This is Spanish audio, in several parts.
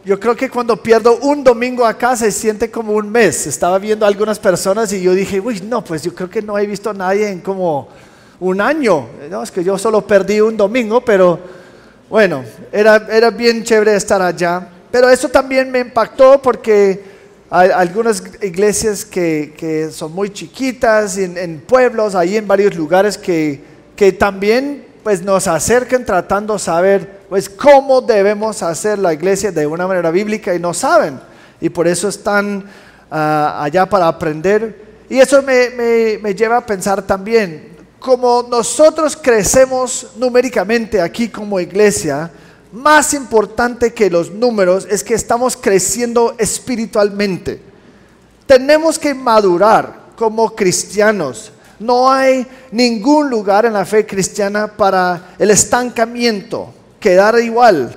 yo creo que cuando pierdo un domingo acá se siente como un mes. Estaba viendo a algunas personas y yo dije, uy, no, pues yo creo que no he visto a nadie en como un año. No, es que yo solo perdí un domingo, pero bueno, era bien chévere estar allá. Pero eso también me impactó porque hay algunas iglesias que son muy chiquitas, en pueblos, ahí en varios lugares que también pues nos acercan tratando de saber pues cómo debemos hacer la iglesia de una manera bíblica y no saben, y por eso están allá para aprender. Y eso me lleva a pensar también, como nosotros crecemos numéricamente aquí como iglesia, más importante que los números es que estamos creciendo espiritualmente. Tenemos que madurar como cristianos. No hay ningún lugar en la fe cristiana para el estancamiento, quedar igual,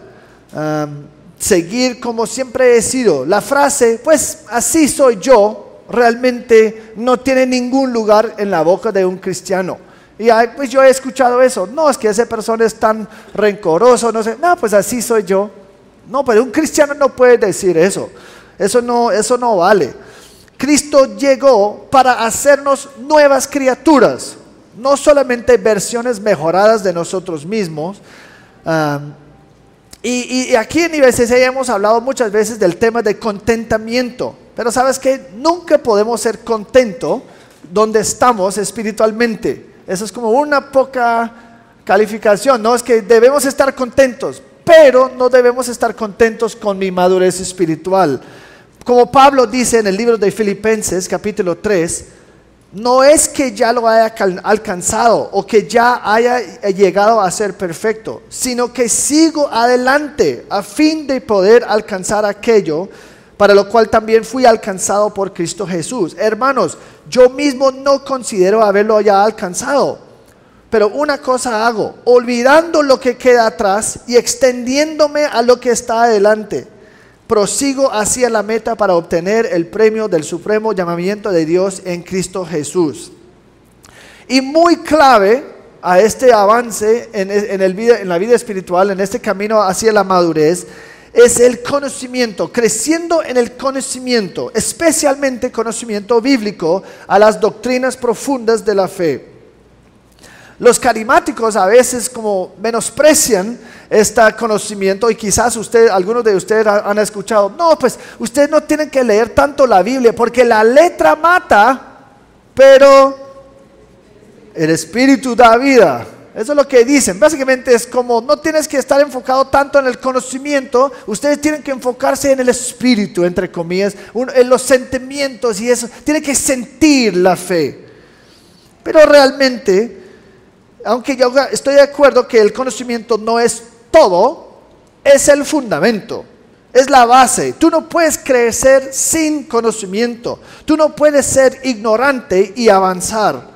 seguir como siempre he sido. La frase, pues así soy yo, realmente no tiene ningún lugar en la boca de un cristiano. Y pues yo he escuchado eso, no, es que esa persona es tan rencoroso, no sé, no, pues así soy yo. No, pero un cristiano no puede decir eso, eso no vale. Cristo llegó para hacernos nuevas criaturas, no solamente versiones mejoradas de nosotros mismos. Y aquí en IBCC hemos hablado muchas veces del tema de contentamiento, pero sabes que nunca podemos ser contentos donde estamos espiritualmente. Eso es como una poca calificación, no es que debemos estar contentos, pero no debemos estar contentos con mi madurez espiritual. Como Pablo dice en el libro de Filipenses capítulo 3, no es que ya lo haya alcanzado o que ya haya llegado a ser perfecto, sino que sigo adelante a fin de poder alcanzar aquello para lo cual también fui alcanzado por Cristo Jesús. Hermanos, yo mismo no considero haberlo ya alcanzado, pero una cosa hago, olvidando lo que queda atrás y extendiéndome a lo que está adelante. Prosigo hacia la meta para obtener el premio del supremo llamamiento de Dios en Cristo Jesús. Y muy clave a este avance en la vida espiritual, en este camino hacia la madurez, es el conocimiento, creciendo en el conocimiento, especialmente conocimiento bíblico a las doctrinas profundas de la fe. Los carismáticos a veces como menosprecian este conocimiento, y quizás algunos de ustedes han escuchado, no, pues ustedes no tienen que leer tanto la Biblia porque la letra mata, pero el espíritu da vida. Eso es lo que dicen. Básicamente es como, no tienes que estar enfocado tanto en el conocimiento, ustedes tienen que enfocarse en el espíritu, entre comillas, en los sentimientos y eso, tienen que sentir la fe. Pero realmente, aunque yo estoy de acuerdo que el conocimiento no es todo, es el fundamento, es la base. Tú no puedes crecer sin conocimiento, tú no puedes ser ignorante y avanzar.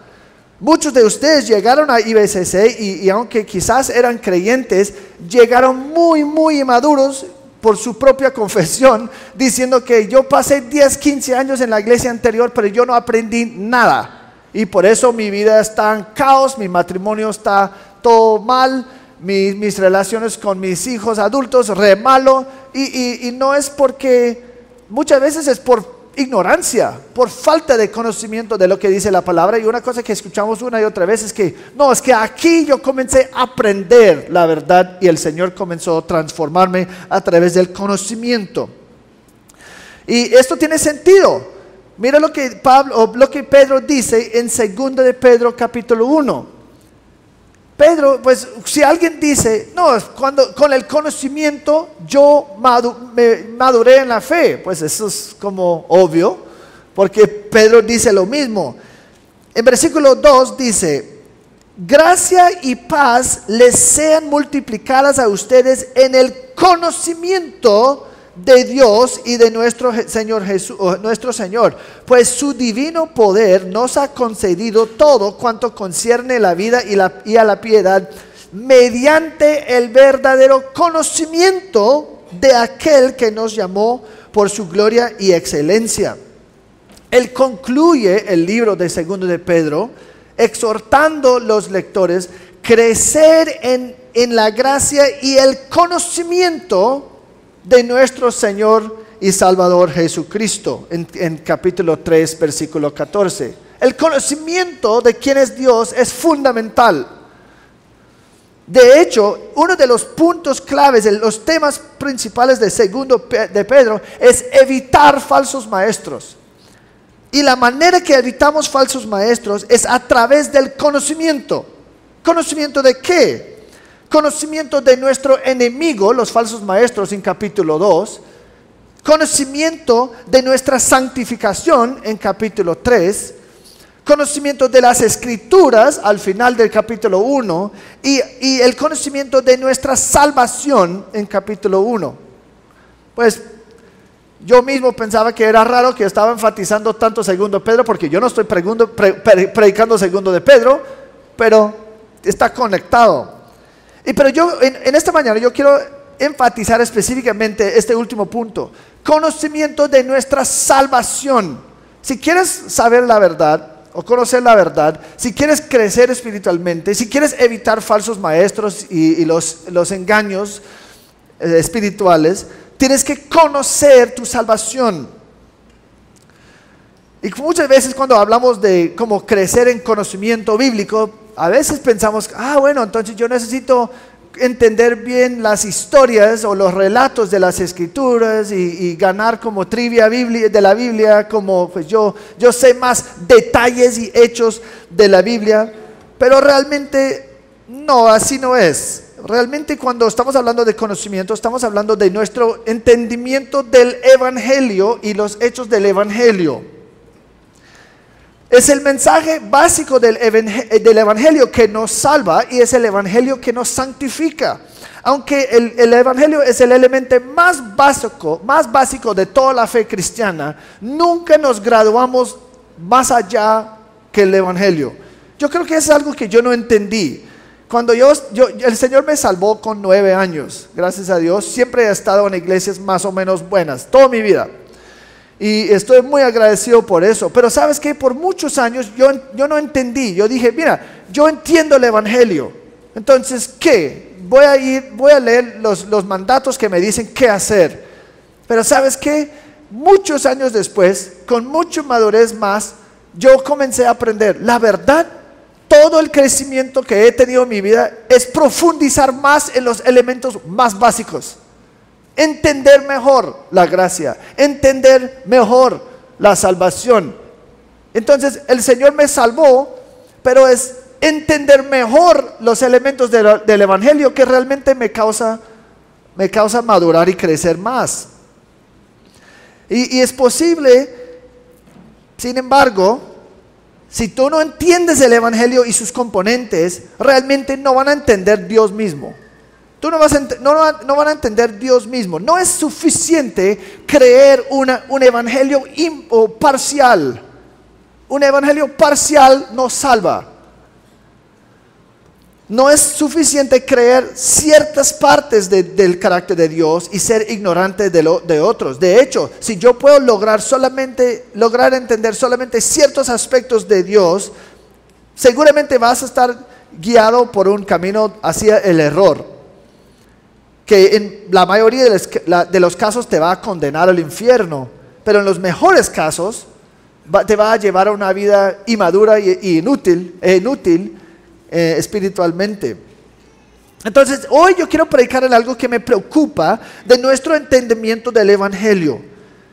Muchos de ustedes llegaron a IBCC y aunque quizás eran creyentes, llegaron muy inmaduros por su propia confesión, diciendo que yo pasé 10, 15 años en la iglesia anterior, pero yo no aprendí nada. Y por eso mi vida está en caos, mi matrimonio está todo mal, mis relaciones con mis hijos adultos re malo. Y no es porque, muchas veces es por ignorancia, por falta de conocimiento de lo que dice la palabra. Y una cosa que escuchamos una y otra vez es que, no, es que aquí yo comencé a aprender la verdad y el Señor comenzó a transformarme a través del conocimiento. Y esto tiene sentido. Mira lo que Pedro dice en 2 de Pedro capítulo 1. Pedro, pues si alguien dice, no, con el conocimiento yo me maduré en la fe, pues eso es como obvio, porque Pedro dice lo mismo. En versículo 2 dice, gracia y paz les sean multiplicadas a ustedes en el conocimiento de Dios y de nuestro Señor Jesús, nuestro Señor, pues su divino poder nos ha concedido todo cuanto concierne la vida y a la piedad, mediante el verdadero conocimiento de aquel que nos llamó por su gloria y excelencia. Él concluye el libro de 2 de Pedro exhortando a los lectores crecer en la gracia y el conocimiento de nuestro Señor y Salvador Jesucristo, en capítulo 3, versículo 14. El conocimiento de quién es Dios es fundamental. De hecho, uno de los puntos claves, de los temas principales de segundo de Pedro, es evitar falsos maestros. Y la manera que evitamos falsos maestros es a través del conocimiento. ¿Conocimiento de qué? Conocimiento de nuestro enemigo, los falsos maestros, en capítulo 2. Conocimiento de nuestra santificación, en capítulo 3. Conocimiento de las Escrituras, al final del capítulo 1. Y el conocimiento de nuestra salvación, en capítulo 1. Pues yo mismo pensaba que era raro que estaba enfatizando tanto segundo Pedro, porque yo no estoy predicando segundo de Pedro, pero está conectado. Pero yo en esta mañana yo quiero enfatizar específicamente este último punto: conocimiento de nuestra salvación. Si quieres saber la verdad o conocer la verdad, si quieres crecer espiritualmente, si quieres evitar falsos maestros y los engaños espirituales, tienes que conocer tu salvación. Y muchas veces cuando hablamos de cómo crecer en conocimiento bíblico, a veces pensamos, bueno, entonces yo necesito entender bien las historias o los relatos de las Escrituras y ganar como trivia de la Biblia, como pues yo sé más detalles y hechos de la Biblia. Pero realmente no, así no es. Realmente cuando estamos hablando de conocimiento, estamos hablando de nuestro entendimiento del Evangelio y los hechos del Evangelio. Es el mensaje básico del Evangelio que nos salva, y es el Evangelio que nos santifica. Aunque el Evangelio es el elemento más básico de toda la fe cristiana, nunca nos graduamos más allá que el Evangelio. Yo creo que es algo que yo no entendí. Cuando el Señor me salvó con 9 años, gracias a Dios. Siempre he estado en iglesias más o menos buenas, toda mi vida. Y estoy muy agradecido por eso. Pero ¿sabes qué? Por muchos años yo no entendí. Yo dije, mira, yo entiendo el Evangelio. Entonces, ¿qué? Voy a leer los mandatos que me dicen qué hacer. Pero ¿sabes qué? Muchos años después, con mucha madurez más, yo comencé a aprender la verdad. Todo el crecimiento que he tenido en mi vida es profundizar más en los elementos más básicos. Entender mejor la gracia, entender mejor la salvación. Entonces el Señor me salvó, pero es entender mejor los elementos del Evangelio que realmente me causa madurar y crecer más. Y es posible, sin embargo, si tú no entiendes el Evangelio y sus componentes, realmente no van a entender Dios mismo. No van a entender Dios mismo. No es suficiente creer un evangelio parcial. Un evangelio parcial no salva. No es suficiente creer ciertas partes del carácter de Dios y ser ignorante de otros. De hecho, si yo puedo lograr entender solamente ciertos aspectos de Dios, seguramente vas a estar guiado por un camino hacia el error, que en la mayoría de los casos te va a condenar al infierno, pero en los mejores casos te va a llevar a una vida inmadura e inútil espiritualmente. Entonces hoy yo quiero predicar en algo que me preocupa de nuestro entendimiento del Evangelio.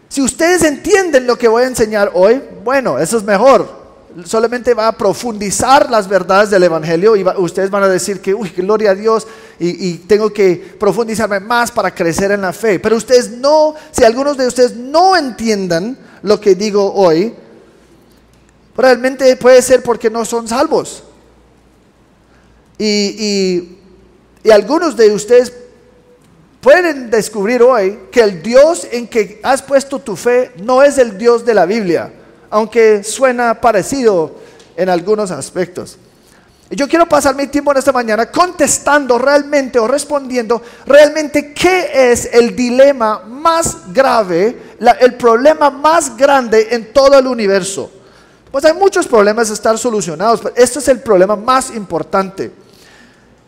Si ustedes entienden lo que voy a enseñar hoy, bueno, eso es mejor. Solamente va a profundizar las verdades del Evangelio y ustedes van a decir que, gloria a Dios, y tengo que profundizarme más para crecer en la fe. Pero si algunos de ustedes no entiendan lo que digo hoy, realmente puede ser porque no son salvos. Y algunos de ustedes pueden descubrir hoy que el Dios en que has puesto tu fe no es el Dios de la Biblia, aunque suena parecido en algunos aspectos. Y yo quiero pasar mi tiempo en esta mañana contestando realmente o respondiendo realmente qué es el dilema más grave, el problema más grande en todo el universo. Pues hay muchos problemas a estar solucionados, pero este es el problema más importante.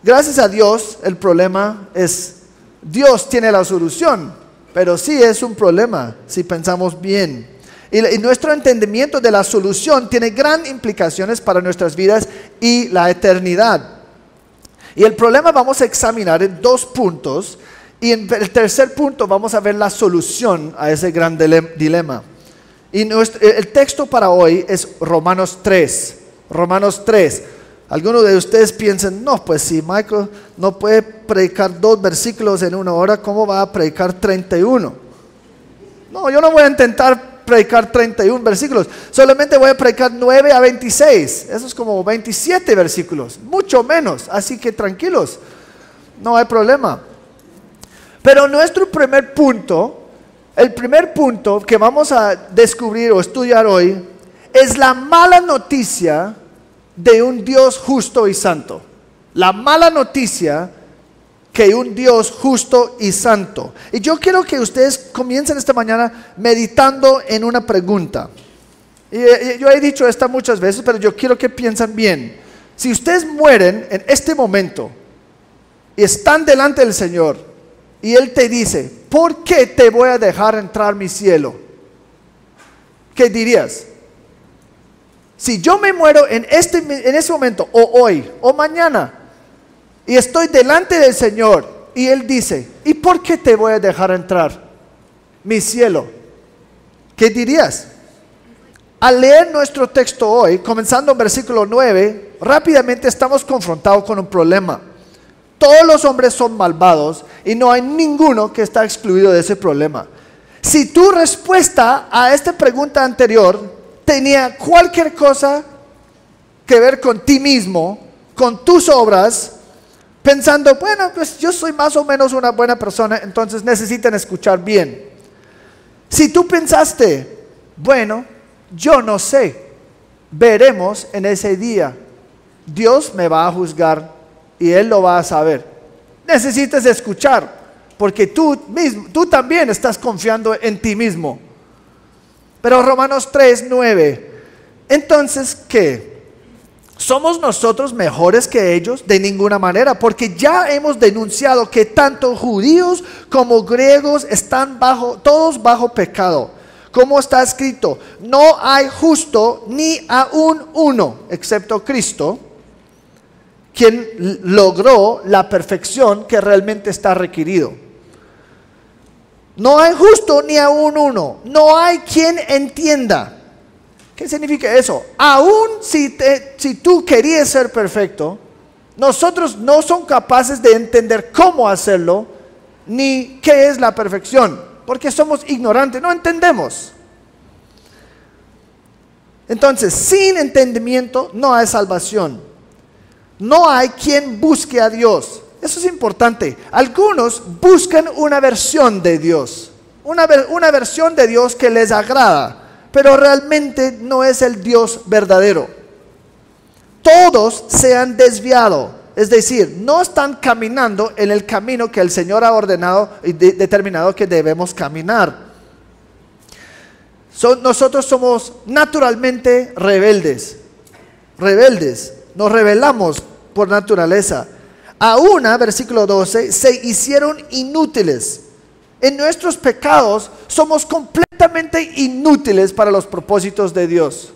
Gracias a Dios, el problema es, Dios tiene la solución. pero sí es un problema si pensamos bien. Y nuestro entendimiento de la solución tiene gran implicaciones para nuestras vidas y la eternidad. Y el problema vamos a examinar en 2 puntos. Y en el tercer punto vamos a ver la solución a ese gran dilema. Y el texto para hoy es Romanos 3. Romanos 3. Algunos de ustedes piensan, no, pues si Michael no puede predicar 2 versículos en 1 hora, ¿cómo va a predicar 31? No, yo no voy a intentar predicar 31 versículos. Solamente voy a predicar 9 a 26. Eso es como 27 versículos. Mucho menos. Así que tranquilos. No hay problema. Pero nuestro primer punto, el primer punto que vamos a descubrir o estudiar hoy, es la mala noticia de un Dios justo y santo. La mala noticia que un Dios justo y santo. Y yo quiero que ustedes comiencen esta mañana meditando en una pregunta. Y yo he dicho esta muchas veces, pero yo quiero que piensen bien. Si ustedes mueren en este momento y están delante del Señor y Él te dice, ¿por qué te voy a dejar entrar mi cielo? ¿Qué dirías? Si yo me muero en ese momento, o hoy, o mañana, y estoy delante del Señor, y Él dice, ¿y por qué te voy a dejar entrar mi cielo? ¿Qué dirías? Al leer nuestro texto hoy, comenzando en versículo 9, rápidamente estamos confrontados con un problema. Todos los hombres son malvados y no hay ninguno que está excluido de ese problema. Si tu respuesta a esta pregunta anterior tenía cualquier cosa que ver con ti mismo, con tus obras, pensando, bueno, pues yo soy más o menos una buena persona, entonces necesitan escuchar bien. Si tú pensaste, bueno, yo no sé, veremos en ese día, Dios me va a juzgar y Él lo va a saber. Necesitas escuchar, porque tú también estás confiando en ti mismo. Pero Romanos 3:9, entonces, ¿qué? ¿Somos nosotros mejores que ellos? De ninguna manera, porque ya hemos denunciado que tanto judíos como griegos están todos bajo pecado. Como está escrito, no hay justo ni aún uno, excepto Cristo, quien logró la perfección que realmente está requerido. No hay justo ni aún uno, no hay quien entienda. ¿Qué significa eso? Aún si tú querías ser perfecto, nosotros no somos capaces de entender cómo hacerlo, ni qué es la perfección, porque somos ignorantes, no entendemos. Entonces, sin entendimiento no hay salvación. No hay quien busque a Dios. Eso es importante. Algunos buscan una versión de Dios, una versión de Dios que les agrada, pero realmente no es el Dios verdadero. Todos se han desviado, es decir, no están caminando en el camino que el Señor ha ordenado y determinado que debemos caminar. Nosotros somos naturalmente rebeldes, nos rebelamos por naturaleza. Aún, versículo 12, se hicieron inútiles. En nuestros pecados somos completamente inútiles para los propósitos de Dios.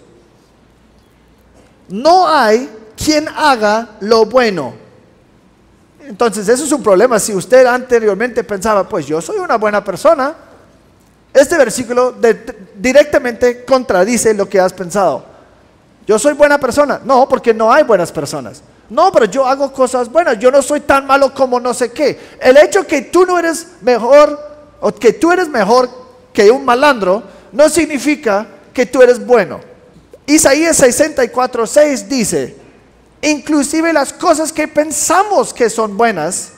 No hay quien haga lo bueno. Entonces eso es un problema. Si usted anteriormente pensaba, pues yo soy una buena persona, este versículo directamente contradice lo que has pensado. Yo soy buena persona. No, porque no hay buenas personas. No, pero yo hago cosas buenas. Yo no soy tan malo como no sé qué. El hecho que tú no eres mejor o que tú eres mejor que un malandro no significa que tú eres bueno. Isaías 64:6 dice, inclusive las cosas que pensamos que son buenas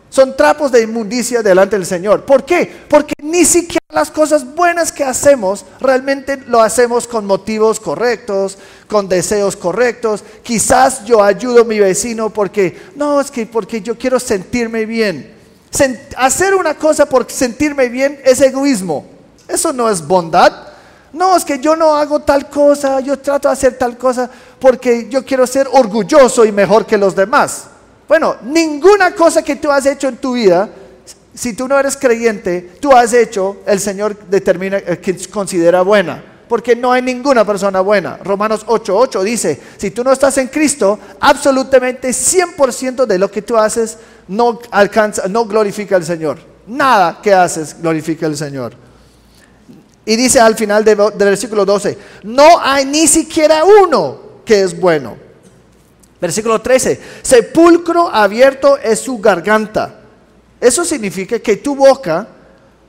son trapos de inmundicia delante del Señor. ¿Por qué? Porque ni siquiera las cosas buenas que hacemos realmente lo hacemos con motivos correctos, con deseos correctos. Quizás yo ayudo a mi vecino porque yo quiero sentirme bien. Hacer una cosa por sentirme bien es egoísmo. Eso no es bondad. No, es que yo no hago tal cosa, yo trato de hacer tal cosa porque yo quiero ser orgulloso y mejor que los demás. Bueno, ninguna cosa que tú has hecho en tu vida si tú no eres creyente, tú has hecho, el Señor determina que considera buena, porque no hay ninguna persona buena. Romanos 8:8 dice, si tú no estás en Cristo, absolutamente 100% de lo que tú haces no alcanza, no glorifica al Señor. Nada que haces glorifica al Señor. Y dice al final del versículo 12, no hay ni siquiera uno que es bueno. Versículo 13, sepulcro abierto es su garganta. Eso significa que tu boca,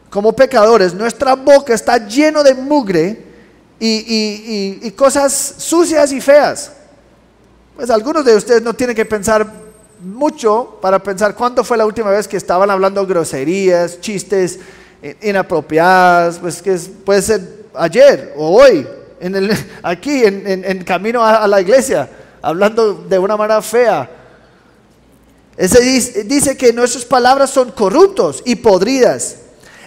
como pecadores, nuestra boca está lleno de mugre y cosas sucias y feas. Pues algunos de ustedes no tienen que pensar mucho para pensar cuándo fue la última vez que estaban hablando groserías, chistes inapropiadas, pues que puede ser ayer o hoy, aquí en camino a la iglesia, hablando de una manera fea. Dice que nuestras palabras son corruptos y podridas,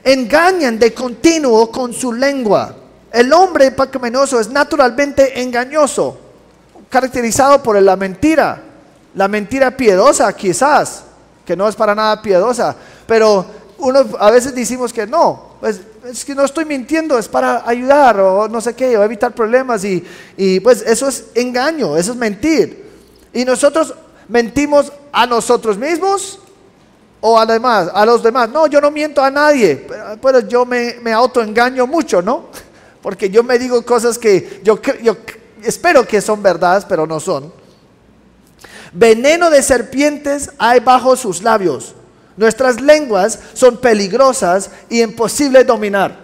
engañan de continuo con su lengua. El hombre pecaminoso es naturalmente engañoso, caracterizado por la mentira piadosa quizás, que no es para nada piadosa, pero a veces decimos que no, pues es que no estoy mintiendo, es para ayudar o no sé qué, o evitar problemas y pues eso es engaño, eso es mentir. Y nosotros mentimos a nosotros mismos o a los demás. No, yo no miento a nadie, pero yo me autoengaño mucho, ¿no? Porque yo me digo cosas que yo espero que son verdades, pero no son. Veneno de serpientes hay bajo sus labios. Nuestras lenguas son peligrosas y imposible dominar.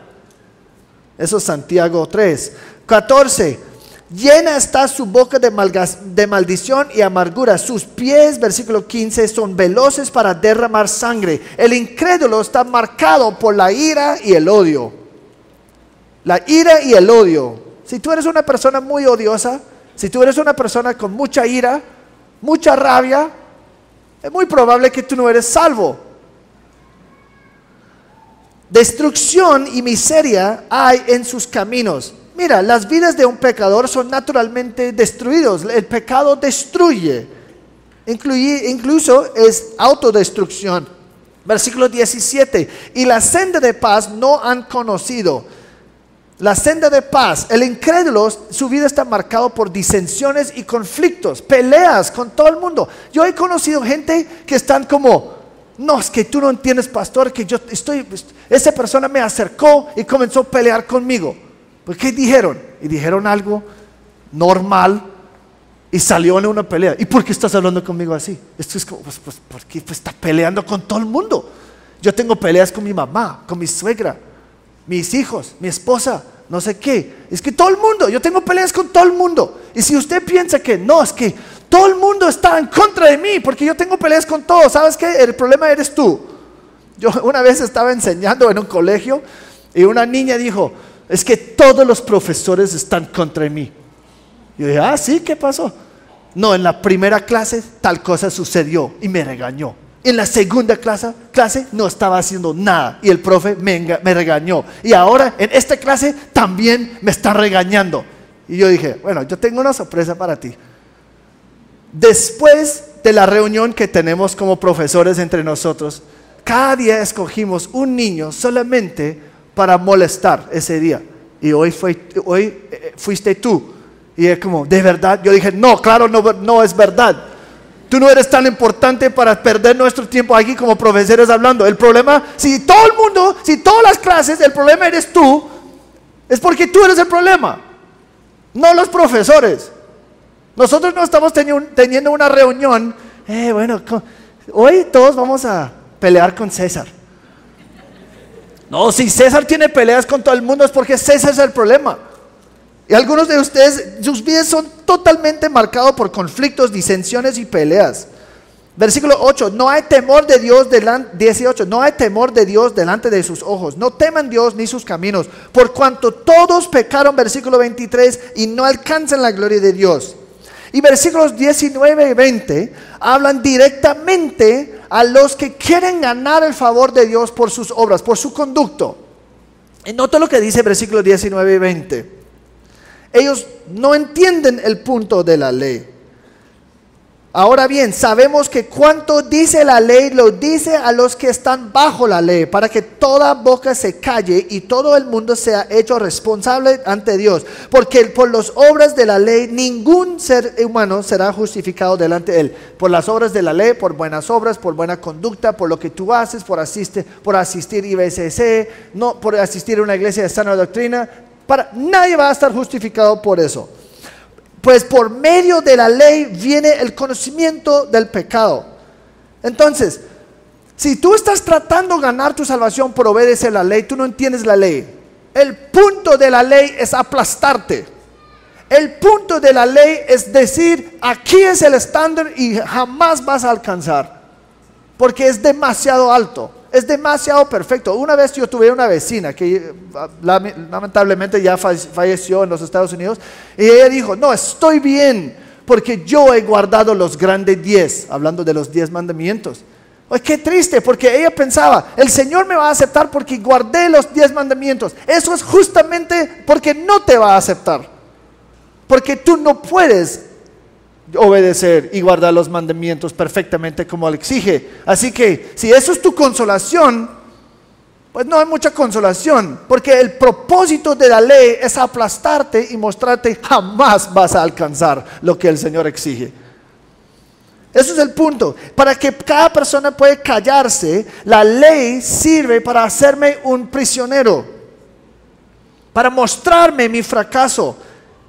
Eso es Santiago 3:14. Llena está su boca de maldición y amargura. Sus pies, versículo 15, son veloces para derramar sangre. El incrédulo está marcado por la ira y el odio. La ira y el odio. Si tú eres una persona muy odiosa, si tú eres una persona con mucha ira, mucha rabia, es muy probable que tú no eres salvo. Destrucción y miseria hay en sus caminos. Mira, las vidas de un pecador son naturalmente destruidos. El pecado destruye. Incluso es autodestrucción. Versículo 17. Y la senda de paz no han conocido. La senda de paz. El incrédulo, su vida está marcado por disensiones y conflictos, peleas con todo el mundo. Yo he conocido gente que están como, no, es que tú no entiendes, pastor, que esa persona me acercó y comenzó a pelear conmigo. ¿Pues qué dijeron? Y dijeron algo normal y salió en una pelea. ¿Y por qué estás hablando conmigo así? Esto es como, pues porque está peleando con todo el mundo. Yo tengo peleas con mi mamá, con mi suegra, mis hijos, mi esposa, no sé qué. Es que todo el mundo, yo tengo peleas con todo el mundo. Y si usted piensa que no, es que todo el mundo está en contra de mí porque yo tengo peleas con todos, ¿sabes qué? El problema eres tú. Yo una vez estaba enseñando en un colegio y una niña dijo, es que todos los profesores están contra mí. Yo dije, sí, ¿qué pasó? No, en la primera clase tal cosa sucedió y me regañó. En la segunda clase no estaba haciendo nada y el profe me regañó. Y ahora en esta clase también me está regañando. Y yo dije, bueno, yo tengo una sorpresa para ti. Después de la reunión que tenemos como profesores entre nosotros, cada día escogimos un niño solamente para molestar ese día. Y hoy fuiste tú. Y es como, ¿de verdad? Yo dije, no, claro, no es verdad. Tú no eres tan importante para perder nuestro tiempo aquí como profesores hablando. El problema, si todo el mundo, si todas las clases, el problema eres tú, es porque tú eres el problema, no los profesores. Nosotros no estamos teniendo una reunión, bueno, hoy todos vamos a pelear con César. No, si César tiene peleas con todo el mundo es porque César es el problema. Y algunos de ustedes, sus vidas son totalmente marcados por conflictos, disensiones y peleas. Versículo 8, no hay temor de Dios 18, no hay temor de Dios delante de sus ojos. No teman Dios ni sus caminos, por cuanto todos pecaron, versículo 23, y no alcanzan la gloria de Dios. Y versículos 19 y 20 hablan directamente a los que quieren ganar el favor de Dios por sus obras, por su conducto. Y nota lo que dice versículos 19 y 20. Ellos no entienden el punto de la ley. Ahora bien, sabemos que cuanto dice la ley, lo dice a los que están bajo la ley, para que toda boca se calle y todo el mundo sea hecho responsable ante Dios. Porque por las obras de la ley, ningún ser humano será justificado delante de Él. Por las obras de la ley, por buenas obras, por buena conducta, por lo que tú haces, por asistir IBCC, no por asistir a una iglesia de sana doctrina. Nadie va a estar justificado por eso. Pues por medio de la ley viene el conocimiento del pecado. Entonces, si tú estás tratando de ganar tu salvación por obedecer la ley, tú no entiendes la ley. El punto de la ley es aplastarte. El punto de la ley es decir, aquí es el estándar y jamás vas a alcanzar. Porque es demasiado alto. Es demasiado perfecto. Una vez yo tuve una vecina que lamentablemente ya falleció en los Estados Unidos, y ella dijo, no, estoy bien porque yo he guardado los grandes 10, hablando de los 10 mandamientos. Ay, qué triste, porque ella pensaba, el Señor me va a aceptar porque guardé los 10 mandamientos. Eso es justamente porque no te va a aceptar, porque tú no puedes obedecer y guardar los mandamientos perfectamente como Él exige. Así que si eso es tu consolación, pues no hay mucha consolación, porque el propósito de la ley es aplastarte y mostrarte jamás vas a alcanzar lo que el Señor exige. Eso es el punto. Para que cada persona pueda callarse, la ley sirve para hacerme un prisionero, para mostrarme mi fracaso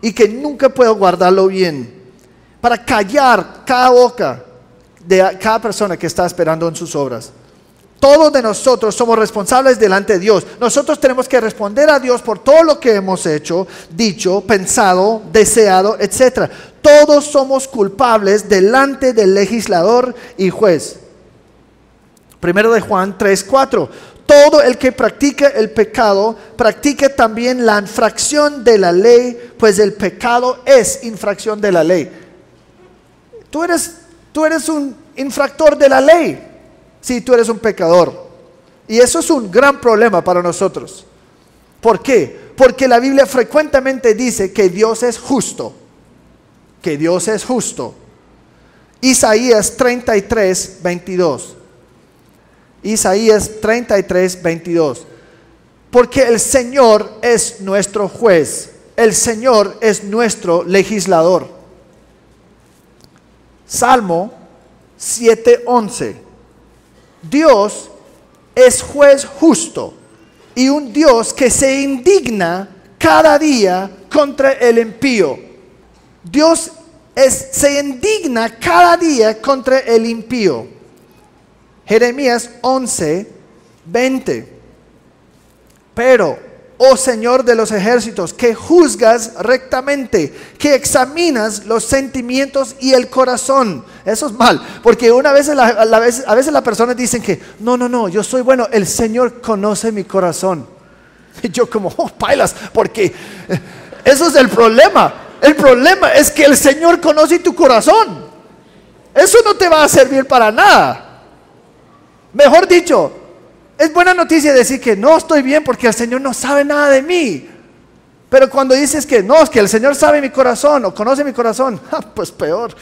y que nunca puedo guardarlo bien, para callar cada boca de cada persona que está esperando en sus obras. Todos de nosotros somos responsables delante de Dios. Nosotros tenemos que responder a Dios por todo lo que hemos hecho, dicho, pensado, deseado, etc. Todos somos culpables delante del legislador y juez. Primero de Juan 3:4. Todo el que practica el pecado, practica también la infracción de la ley, pues el pecado es infracción de la ley. Tú eres un infractor de la ley si tú eres un pecador. Y eso es un gran problema para nosotros. ¿Por qué? Porque la Biblia frecuentemente dice que Dios es justo. Que Dios es justo. Isaías 33:22. Isaías 33:22. Porque el Señor es nuestro juez. El Señor es nuestro legislador. Salmo 7:11. Dios es juez justo y un Dios que se indigna cada día contra el impío. Dios se indigna cada día contra el impío. Jeremías 11:20. Pero, oh Señor de los ejércitos, que juzgas rectamente, que examinas los sentimientos y el corazón. Eso es mal, porque a veces las personas dicen que no, yo soy bueno, el Señor conoce mi corazón. Y yo como, pailas, porque eso es el problema. El problema es que el Señor conoce tu corazón. Eso no te va a servir para nada. Mejor dicho, es buena noticia decir que no estoy bien porque el Señor no sabe nada de mí. Pero cuando dices que no, es que el Señor sabe mi corazón o conoce mi corazón, pues peor.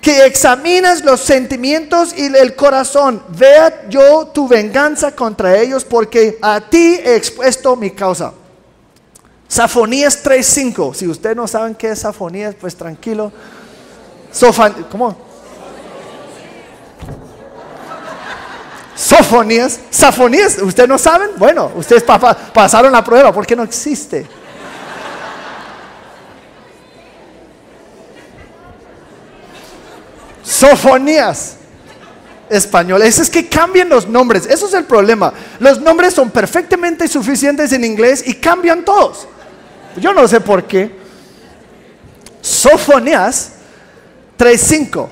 Que examinas los sentimientos y el corazón. Vea yo tu venganza contra ellos, porque a ti he expuesto mi causa. Sofonías 3:5. Si ustedes no saben qué es Sofonías, pues tranquilo. ¿Cómo? Sofonías, ¿ustedes no saben? Bueno, ustedes pasaron la prueba porque no existe. Sofonías, español. Es que cambian los nombres, eso es el problema. Los nombres son perfectamente suficientes en inglés y cambian todos. Yo no sé por qué. Sofonías 3:5.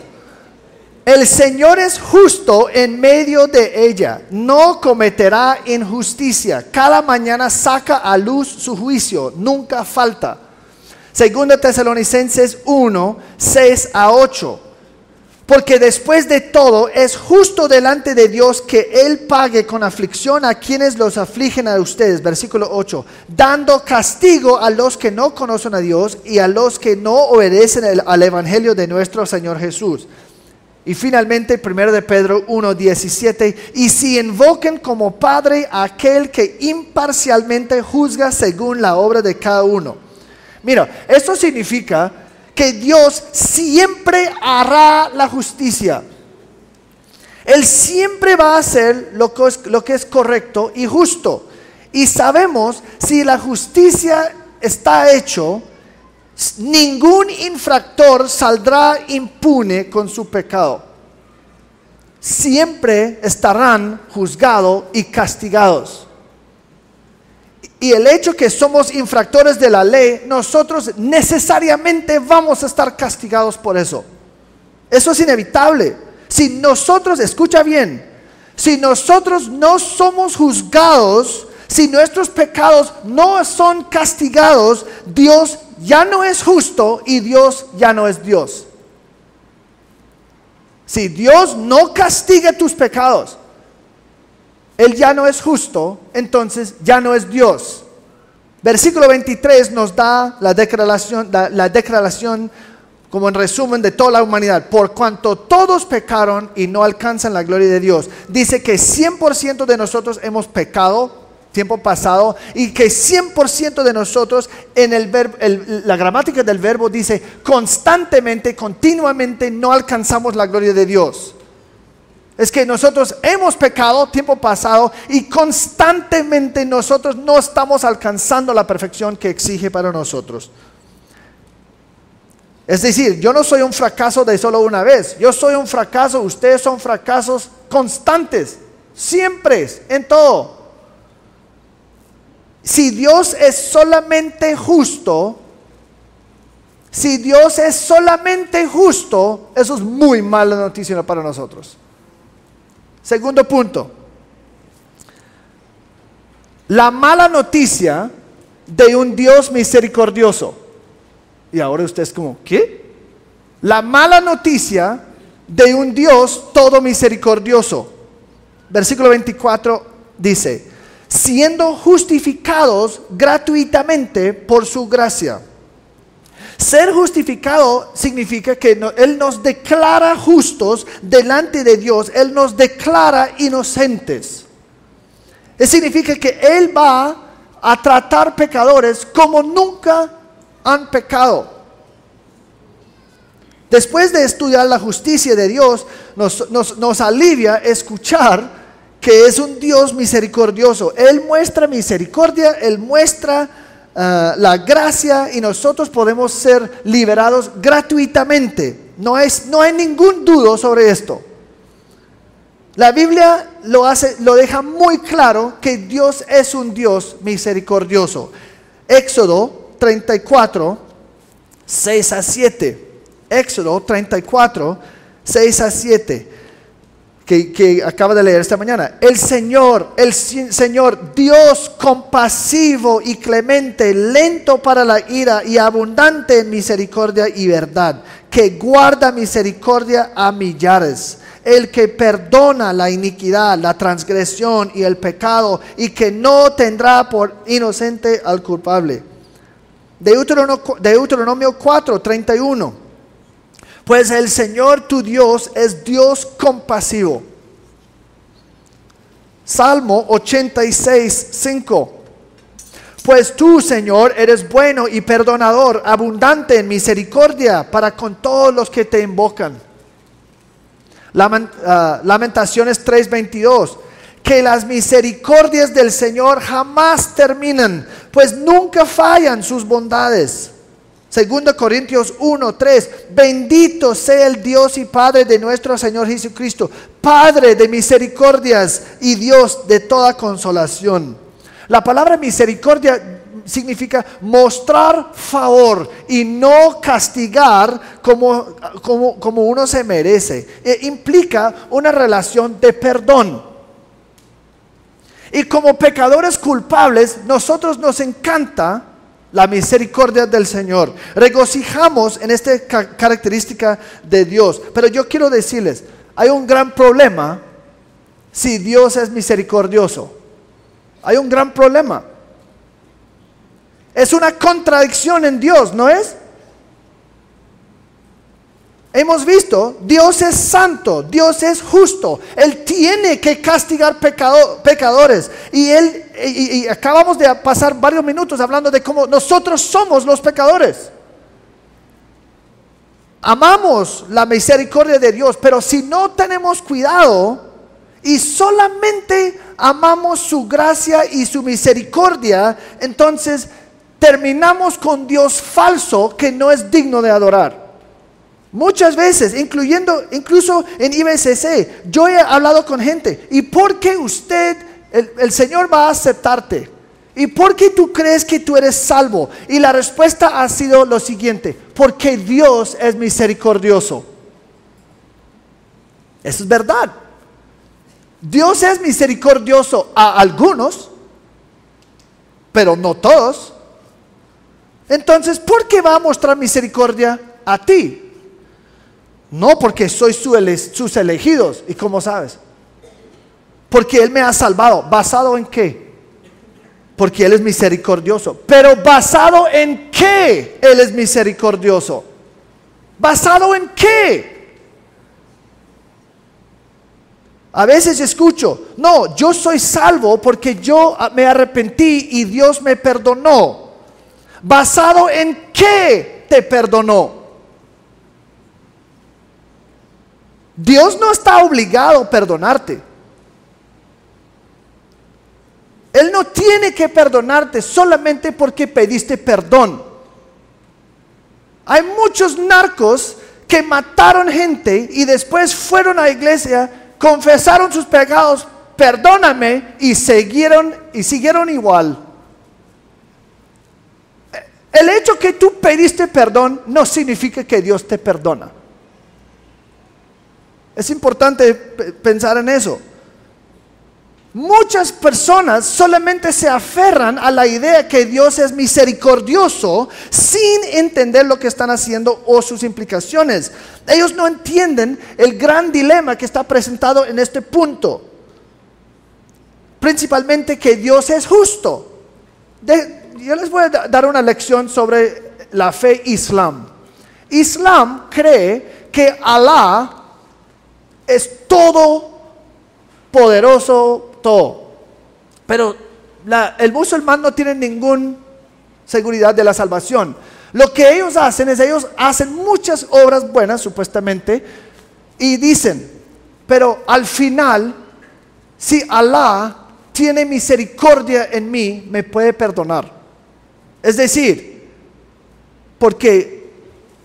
El Señor es justo en medio de ella, no cometerá injusticia. Cada mañana saca a luz su juicio, nunca falta. Segunda Tesalonicenses 1:6-8. Porque después de todo es justo delante de Dios que Él pague con aflicción a quienes los afligen a ustedes. Versículo 8. Dando castigo a los que no conocen a Dios y a los que no obedecen al Evangelio de nuestro Señor Jesús. Y finalmente 1 de Pedro 1:17. Y si invoquen como Padre a aquel que imparcialmente juzga según la obra de cada uno. Mira, esto significa que Dios siempre hará la justicia. Él siempre va a hacer lo que es correcto y justo. Y sabemos, si la justicia está hecho, ningún infractor saldrá impune con su pecado. Siempre estarán juzgados y castigados. Y el hecho que somos infractores de la ley, nosotros necesariamente vamos a estar castigados por eso. Eso es inevitable. Si nosotros, escucha bien, si nosotros no somos juzgados, si nuestros pecados no son castigados, Dios ya no es justo y Dios ya no es Dios. Si Dios no castiga tus pecados, Él ya no es justo, entonces ya no es Dios. Versículo 23 nos da la declaración como en resumen de toda la humanidad. Por cuanto todos pecaron y no alcanzan la gloria de Dios. Dice que 100% de nosotros hemos pecado, tiempo pasado, y que 100% de nosotros en la gramática del verbo dice constantemente, continuamente no alcanzamos la gloria de Dios. Es que nosotros hemos pecado tiempo pasado y constantemente nosotros no estamos alcanzando la perfección que exige para nosotros. Es decir, yo no soy un fracaso de solo una vez. Yo soy un fracaso, ustedes son fracasos constantes, siempre, en todo. Si Dios es solamente justo, eso es muy mala noticia para nosotros. Segundo punto, la mala noticia de un Dios misericordioso. Y ahora usted es como, ¿qué? La mala noticia de un Dios todo misericordioso. Versículo 24 dice, siendo justificados gratuitamente por su gracia. Ser justificado significa que Él nos declara justos delante de Dios. Él nos declara inocentes. Eso significa que Él va a tratar pecadores como nunca han pecado. Después de estudiar la justicia de Dios, nos alivia escuchar que es un Dios misericordioso. Él muestra misericordia, Él muestra la gracia y nosotros podemos ser liberados gratuitamente. No hay ningún duda sobre esto. La Biblia lo deja muy claro que Dios es un Dios misericordioso. Éxodo 34, 6 a 7. Éxodo 34, 6 a 7. Que acaba de leer esta mañana. El Señor, Dios compasivo y clemente, lento para la ira y abundante en misericordia y verdad, que guarda misericordia a millares, el que perdona la iniquidad, la transgresión y el pecado, y que no tendrá por inocente al culpable. Deuteronomio 4, 31. Pues el Señor tu Dios es Dios compasivo. Salmo 86, 5. Pues tú, Señor, eres bueno y perdonador, abundante en misericordia para con todos los que te invocan. Lamentaciones 3:22. Que las misericordias del Señor jamás terminan, pues nunca fallan sus bondades. 2 Corintios 1:3. Bendito sea el Dios y Padre de nuestro Señor Jesucristo, Padre de misericordias y Dios de toda consolación. La palabra misericordia significa mostrar favor y no castigar como uno se merece. Implica una relación de perdón. Y como pecadores culpables, nosotros nos encanta la misericordia del Señor. Regocijamos en esta característica de Dios. Pero yo quiero decirles, hay un gran problema si Dios es misericordioso. Hay un gran problema. Es una contradicción en Dios, ¿no es? Hemos visto, Dios es santo, Dios es justo. Él tiene que castigar pecadores. Y acabamos de pasar varios minutos hablando de cómo nosotros somos los pecadores. Amamos la misericordia de Dios, pero si no tenemos cuidado y solamente amamos su gracia y su misericordia, entonces terminamos con Dios falso que no es digno de adorar. Muchas veces, incluso en IBCC, yo he hablado con gente. ¿Y por qué el Señor va a aceptarte? ¿Y por qué tú crees que tú eres salvo? Y la respuesta ha sido lo siguiente: porque Dios es misericordioso. Eso es verdad. Dios es misericordioso a algunos, pero no todos. Entonces, ¿por qué va a mostrar misericordia a ti? No porque soy sus elegidos. ¿Y cómo sabes? Porque Él me ha salvado. ¿Basado en qué? Porque Él es misericordioso. Pero ¿basado en qué Él es misericordioso? ¿Basado en qué? A veces escucho, no, yo soy salvo porque yo me arrepentí y Dios me perdonó. ¿Basado en qué te perdonó? Dios no está obligado a perdonarte. Él no tiene que perdonarte solamente porque pediste perdón. Hay muchos narcos que mataron gente y después fueron a la iglesia, confesaron sus pecados, perdóname, y siguieron igual. El hecho que tú pediste perdón no significa que Dios te perdona. Es importante pensar en eso. Muchas personas solamente se aferran a la idea que Dios es misericordioso sin entender lo que están haciendo o sus implicaciones. Ellos no entienden el gran dilema que está presentado en este punto. Principalmente que Dios es justo. Yo les voy a dar una lección sobre la fe islam. Islam cree que Alá es todo poderoso, todo. Pero el musulmán no tiene ninguna seguridad de la salvación. Lo que ellos hacen es, ellos hacen muchas obras buenas supuestamente y dicen, pero al final, si Alá tiene misericordia en mí, me puede perdonar. Es decir, porque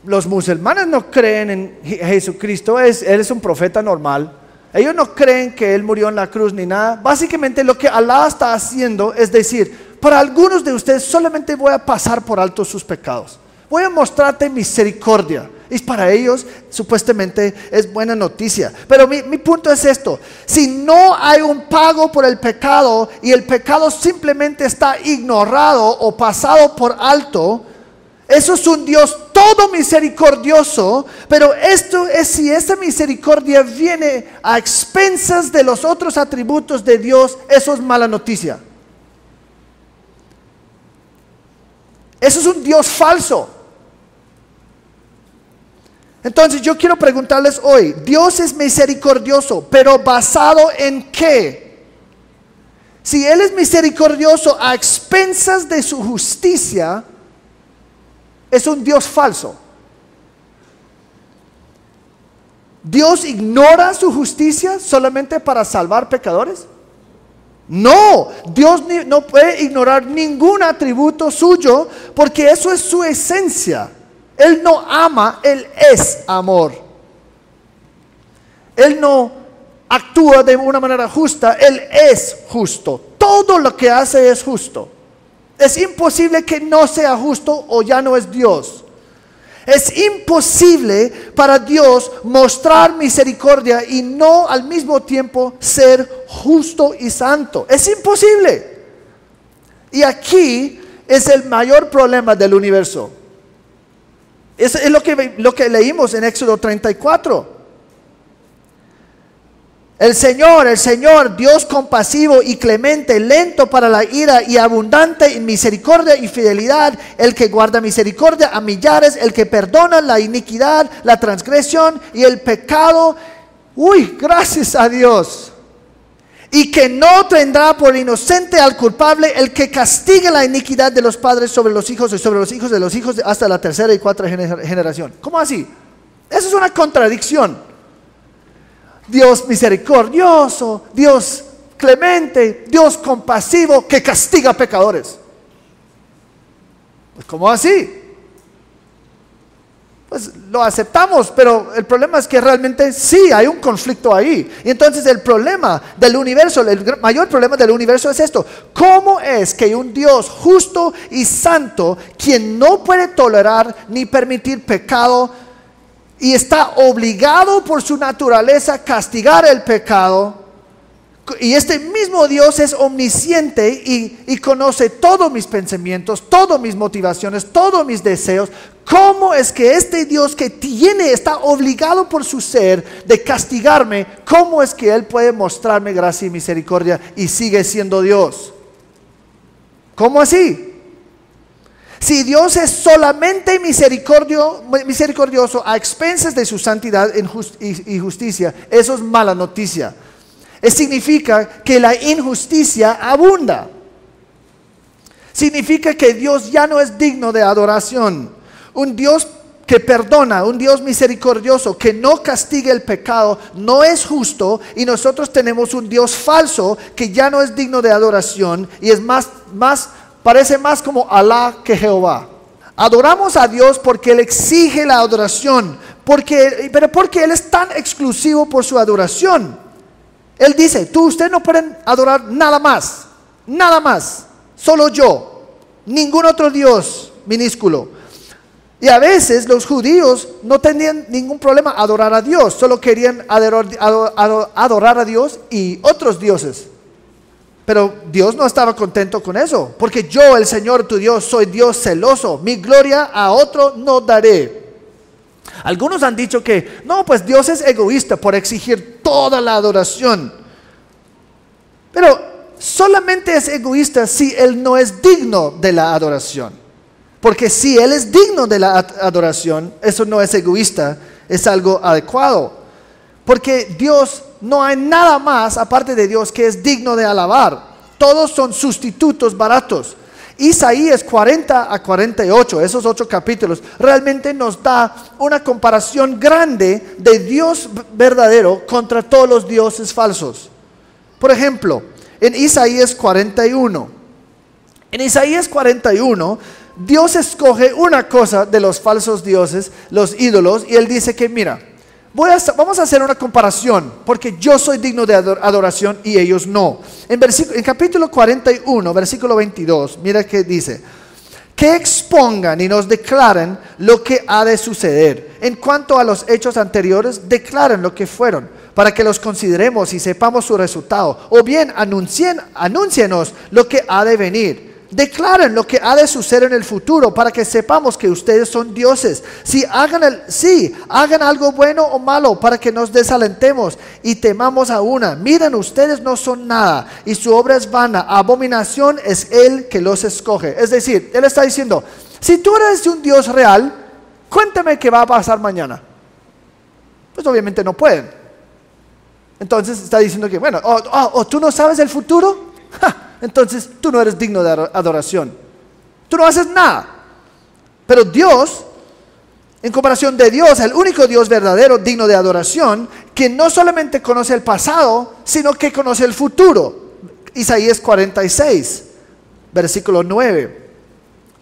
los musulmanes no creen en Jesucristo, Él es un profeta normal. Ellos no creen que Él murió en la cruz ni nada. Básicamente lo que Alá está haciendo es decir, para algunos de ustedes solamente voy a pasar por alto sus pecados. Voy a mostrarte misericordia. Y para ellos supuestamente es buena noticia. Pero mi punto es esto: si no hay un pago por el pecado y el pecado simplemente está ignorado o pasado por alto, eso es un Dios todo misericordioso, pero esto es si esa misericordia viene a expensas de los otros atributos de Dios, eso es mala noticia. Eso es un Dios falso. Entonces yo quiero preguntarles hoy, Dios es misericordioso, pero ¿basado en qué? Si Él es misericordioso a expensas de su justicia, es un Dios falso. ¿Dios ignora su justicia solamente para salvar pecadores? No, Dios no puede ignorar ningún atributo suyo porque eso es su esencia. Él no ama, Él es amor. Él no actúa de una manera justa, Él es justo. Todo lo que hace es justo. Es imposible que no sea justo o ya no es Dios. Es imposible para Dios mostrar misericordia y no al mismo tiempo ser justo y santo. Es imposible. Y aquí es el mayor problema del universo. Es lo que leímos en Éxodo 34. El Señor, Dios compasivo y clemente, lento para la ira y abundante en misericordia y fidelidad, el que guarda misericordia a millares, el que perdona la iniquidad, la transgresión y el pecado. Gracias a Dios. Y que no tendrá por inocente al culpable, el que castigue la iniquidad de los padres sobre los hijos y sobre los hijos de los hijos hasta la tercera y cuarta generación. ¿Cómo así? Eso es una contradicción. Dios misericordioso, Dios clemente, Dios compasivo, que castiga pecadores. Pues, ¿cómo así? Pues lo aceptamos, pero el problema es que realmente sí hay un conflicto ahí. Y entonces el problema del universo, el mayor problema del universo es esto: ¿cómo es que un Dios justo y santo, quien no puede tolerar ni permitir pecado, y está obligado por su naturaleza a castigar el pecado, y este mismo Dios es omnisciente y conoce todos mis pensamientos, todas mis motivaciones, todos mis deseos? ¿Cómo es que este Dios que está obligado por su ser de castigarme, cómo es que Él puede mostrarme gracia y misericordia y sigue siendo Dios? ¿Cómo así? Si Dios es solamente misericordioso a expensas de su santidad y justicia, eso es mala noticia. Significa que la injusticia abunda. Significa que Dios ya no es digno de adoración. Un Dios que perdona, un Dios misericordioso, que no castiga el pecado, no es justo, y nosotros tenemos un Dios falso que ya no es digno de adoración y es parece más como Alá que Jehová. Adoramos a Dios porque Él exige la adoración, pero porque Él es tan exclusivo por su adoración. Él dice: ustedes no pueden adorar nada más, solo yo, ningún otro Dios minúsculo. Y a veces los judíos no tenían ningún problema adorar a Dios, solo querían adorar a Dios y otros dioses. Pero Dios no estaba contento con eso, porque yo, el Señor tu Dios, soy Dios celoso, mi gloria a otro no daré. Algunos han dicho que no, pues Dios es egoísta por exigir toda la adoración. Pero solamente es egoísta si Él no es digno de la adoración. Porque si Él es digno de la adoración, eso no es egoísta, es algo adecuado. Porque Dios, no hay nada más aparte de Dios que es digno de alabar. Todos son sustitutos baratos. Isaías 40 a 48, esos 8 capítulos, realmente nos da una comparación grande de Dios verdadero contra todos los dioses falsos. Por ejemplo, en Isaías 41. En Isaías 41, Dios escoge una cosa de los falsos dioses, los ídolos, y Él dice que mira, vamos a hacer una comparación, porque yo soy digno de adoración y ellos no. En capítulo 41, versículo 22, mira que dice: que expongan y nos declaren lo que ha de suceder. En cuanto a los hechos anteriores, declaren lo que fueron, para que los consideremos y sepamos su resultado. O bien anúncienos lo que ha de venir. Declaren lo que ha de suceder en el futuro, para que sepamos que ustedes son dioses. Hagan algo bueno o malo, para que nos desalentemos y temamos a una. Miren, ustedes no son nada y su obra es vana. Abominación es Él que los escoge. Es decir, Él está diciendo: si tú eres un Dios real, cuéntame qué va a pasar mañana. Pues obviamente no pueden. Entonces está diciendo que bueno, ¿tú no sabes el futuro? Entonces tú no eres digno de adoración. Tú no haces nada. Pero Dios, en comparación de Dios, el único Dios verdadero digno de adoración, que no solamente conoce el pasado, sino que conoce el futuro. Isaías 46, versículo 9.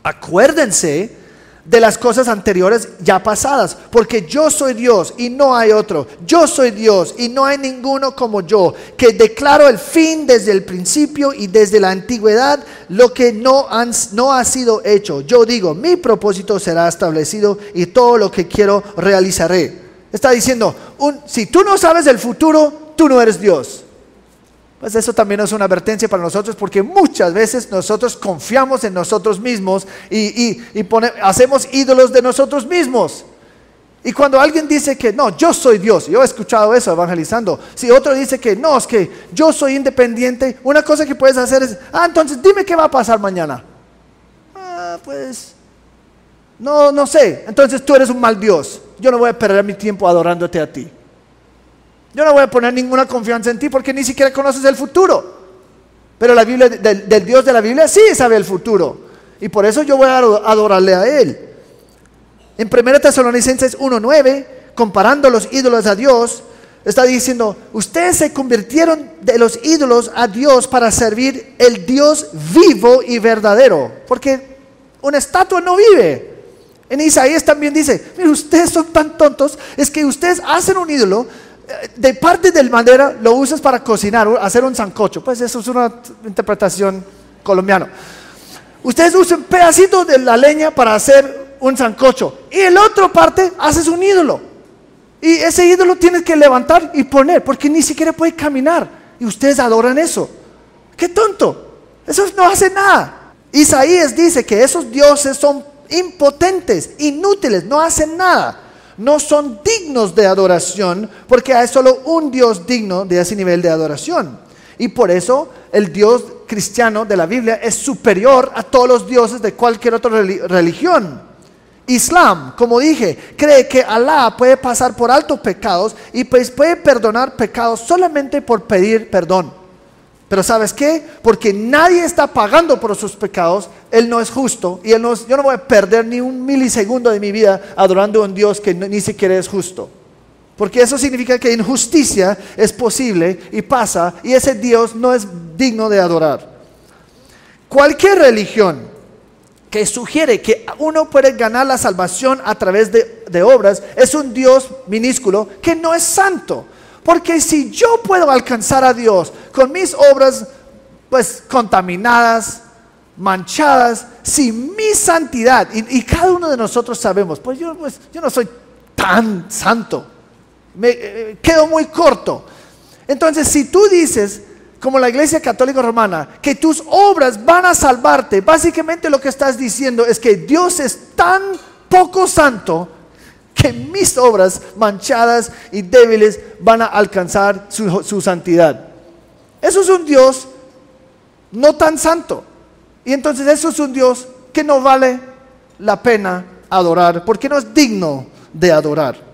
Acuérdense de las cosas anteriores ya pasadas, porque yo soy Dios y no hay otro. Yo soy Dios y no hay ninguno como yo, que declaro el fin desde el principio y desde la antigüedad lo que no ha sido hecho. Yo digo, mi propósito será establecido y todo lo que quiero realizaré. Está diciendo, si tú no sabes el futuro, tú no eres Dios. Pues eso también es una advertencia para nosotros, porque muchas veces nosotros confiamos en nosotros mismos y hacemos ídolos de nosotros mismos. Y cuando alguien dice que no, yo soy Dios, yo he escuchado eso evangelizando. Si otro dice que no, es que yo soy independiente, una cosa que puedes hacer es, entonces dime qué va a pasar mañana. Pues, no sé, entonces tú eres un mal Dios. Yo no voy a perder mi tiempo adorándote a ti. Yo no voy a poner ninguna confianza en ti porque ni siquiera conoces el futuro. Pero la Biblia, del Dios de la Biblia sí sabe el futuro. Y por eso yo voy a adorarle a Él. En 1 Tesalonicenses 1:9, comparando los ídolos a Dios, está diciendo, ustedes se convirtieron de los ídolos a Dios para servir el Dios vivo y verdadero. Porque una estatua no vive. En Isaías también dice, mire, ustedes son tan tontos, es que ustedes hacen un ídolo, de parte del madera lo usas para cocinar, hacer un sancocho. Pues eso es una interpretación colombiana. Ustedes usan pedacitos de la leña para hacer un sancocho y en la otra parte haces un ídolo. Y ese ídolo tienes que levantar y poner porque ni siquiera puede caminar. Y ustedes adoran eso. ¡Qué tonto! Eso no hace nada. Isaías dice que esos dioses son impotentes, inútiles, no hacen nada. No son dignos de adoración porque hay solo un Dios digno de ese nivel de adoración. Y por eso el Dios cristiano de la Biblia es superior a todos los dioses de cualquier otra religión. Islam, como dije, cree que Alá puede pasar por alto pecados y pues puede perdonar pecados solamente por pedir perdón. Pero ¿sabes qué? Porque nadie está pagando por sus pecados, Él no es justo y yo no voy a perder ni un milisegundo de mi vida adorando a un Dios que ni siquiera es justo. Porque eso significa que injusticia es posible y pasa y ese Dios no es digno de adorar. Cualquier religión que sugiere que uno puede ganar la salvación a través de obras es un Dios minúsculo que no es santo. Porque si yo puedo alcanzar a Dios con mis obras pues contaminadas, manchadas, sin mi santidad, y cada uno de nosotros sabemos, pues yo no soy tan santo, me quedo muy corto. Entonces si tú dices, como la Iglesia Católica Romana, que tus obras van a salvarte, básicamente lo que estás diciendo es que Dios es tan poco santo que mis obras manchadas y débiles van a alcanzar su santidad. Eso es un Dios no tan santo. Y entonces eso es un Dios que no vale la pena adorar, porque no es digno de adorar.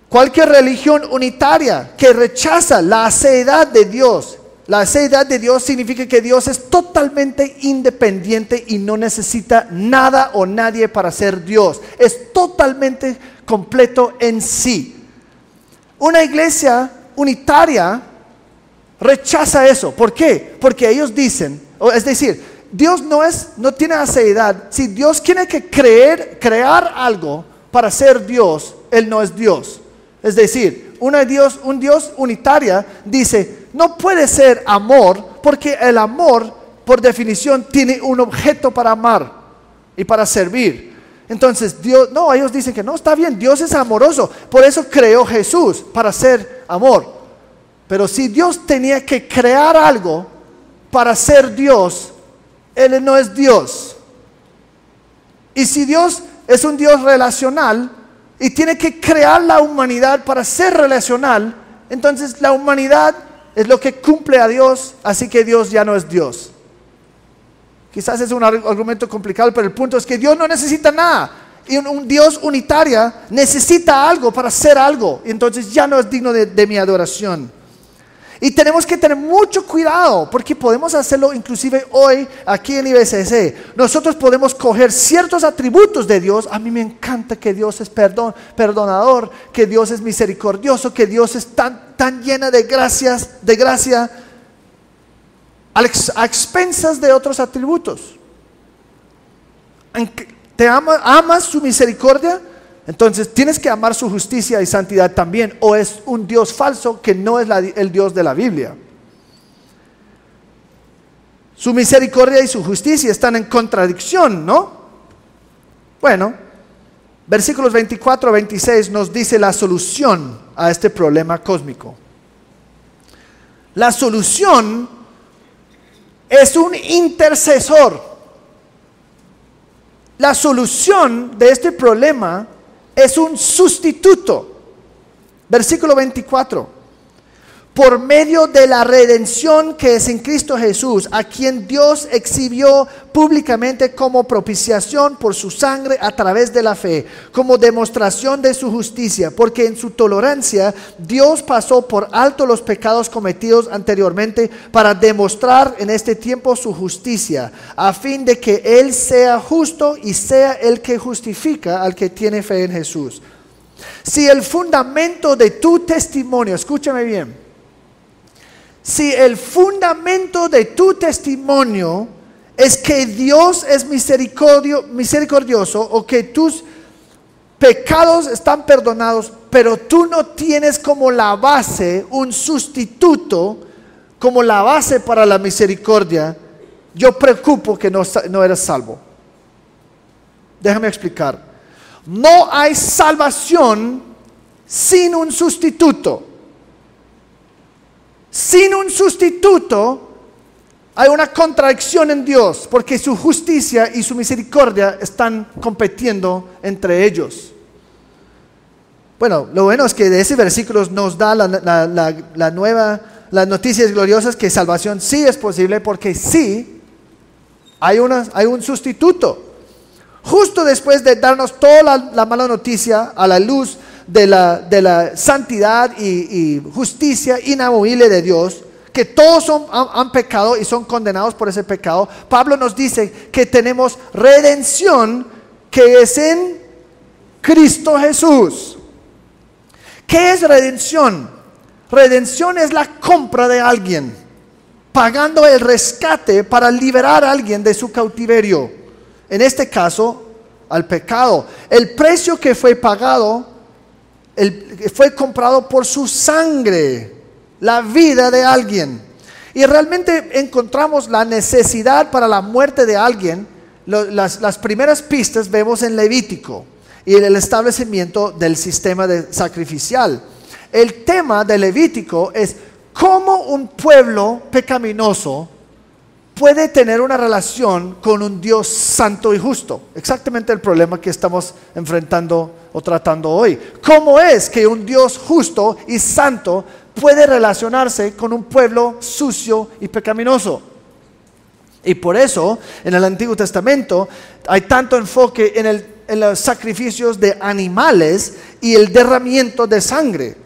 Cualquier religión unitaria que rechaza la aseidad de Dios, la aseidad de Dios significa que Dios es totalmente independiente y no necesita nada o nadie para ser Dios. Es totalmente completo en sí. Una iglesia unitaria rechaza eso. ¿Por qué? Porque ellos dicen, es decir, Dios no tiene aseidad. Si Dios tiene que crear algo para ser Dios, Él no es Dios. Es decir, un Dios unitaria dice, no puede ser amor, porque el amor, por definición, tiene un objeto para amar y para servir. Entonces, ellos dicen que no, está bien, Dios es amoroso, por eso creó Jesús, para ser amor. Pero si Dios tenía que crear algo para ser Dios, Él no es Dios. Y si Dios es un Dios relacional, y tiene que crear la humanidad para ser relacional, entonces la humanidad es lo que cumple a Dios, así que Dios ya no es Dios. Quizás es un argumento complicado, pero el punto es que Dios no necesita nada. Y un Dios unitaria necesita algo para ser algo, y entonces ya no es digno de mi adoración. Y tenemos que tener mucho cuidado, porque podemos hacerlo inclusive hoy aquí en IBCC. Nosotros podemos coger ciertos atributos de Dios. A mí me encanta que Dios es perdonador, que Dios es misericordioso, que Dios es tan llena de gracia, a expensas de otros atributos. ¿Amas su misericordia? Entonces tienes que amar su justicia y santidad también, o es un Dios falso que no es el Dios de la Biblia. Su misericordia y su justicia están en contradicción, ¿no? Bueno, versículos 24 a 26 nos dice la solución a este problema cósmico. La solución es un intercesor. La solución de este problema es un sustituto. Versículo 24. Por medio de la redención que es en Cristo Jesús, a quien Dios exhibió públicamente como propiciación por su sangre a través de la fe, como demostración de su justicia, porque en su tolerancia Dios pasó por alto los pecados cometidos anteriormente para demostrar en este tiempo su justicia, a fin de que Él sea justo y sea el que justifica al que tiene fe en Jesús. Si el fundamento de tu testimonio, escúchame bien, si el fundamento de tu testimonio es que Dios es misericordioso o que tus pecados están perdonados, pero tú no tienes como la base un sustituto, como la base para la misericordia, yo preocupo que no eres salvo. Déjame explicar. No hay salvación sin un sustituto. Sin un sustituto hay una contradicción en Dios, porque su justicia y su misericordia están compitiendo entre ellos. Bueno, lo bueno es que de ese versículo nos da las noticias gloriosas que salvación sí es posible, porque sí hay un sustituto. Justo después de darnos toda la mala noticia a la luz de la santidad y justicia inamovible de Dios, que todos han pecado y son condenados por ese pecado, Pablo nos dice que tenemos redención que es en Cristo Jesús. ¿Qué es redención? Redención es la compra de alguien, pagando el rescate para liberar a alguien de su cautiverio. En este caso, al pecado. El precio que fue pagado fue comprado por su sangre, la vida de alguien. Y realmente encontramos la necesidad para la muerte de alguien. Las primeras pistas vemos en Levítico y en el establecimiento del sistema sacrificial. El tema de Levítico es cómo un pueblo pecaminoso puede tener una relación con un Dios santo y justo. Exactamente el problema que estamos enfrentando o tratando hoy. ¿Cómo es que un Dios justo y santo puede relacionarse con un pueblo sucio y pecaminoso? Y por eso en el Antiguo Testamento hay tanto enfoque en los sacrificios de animales y el derramamiento de sangre.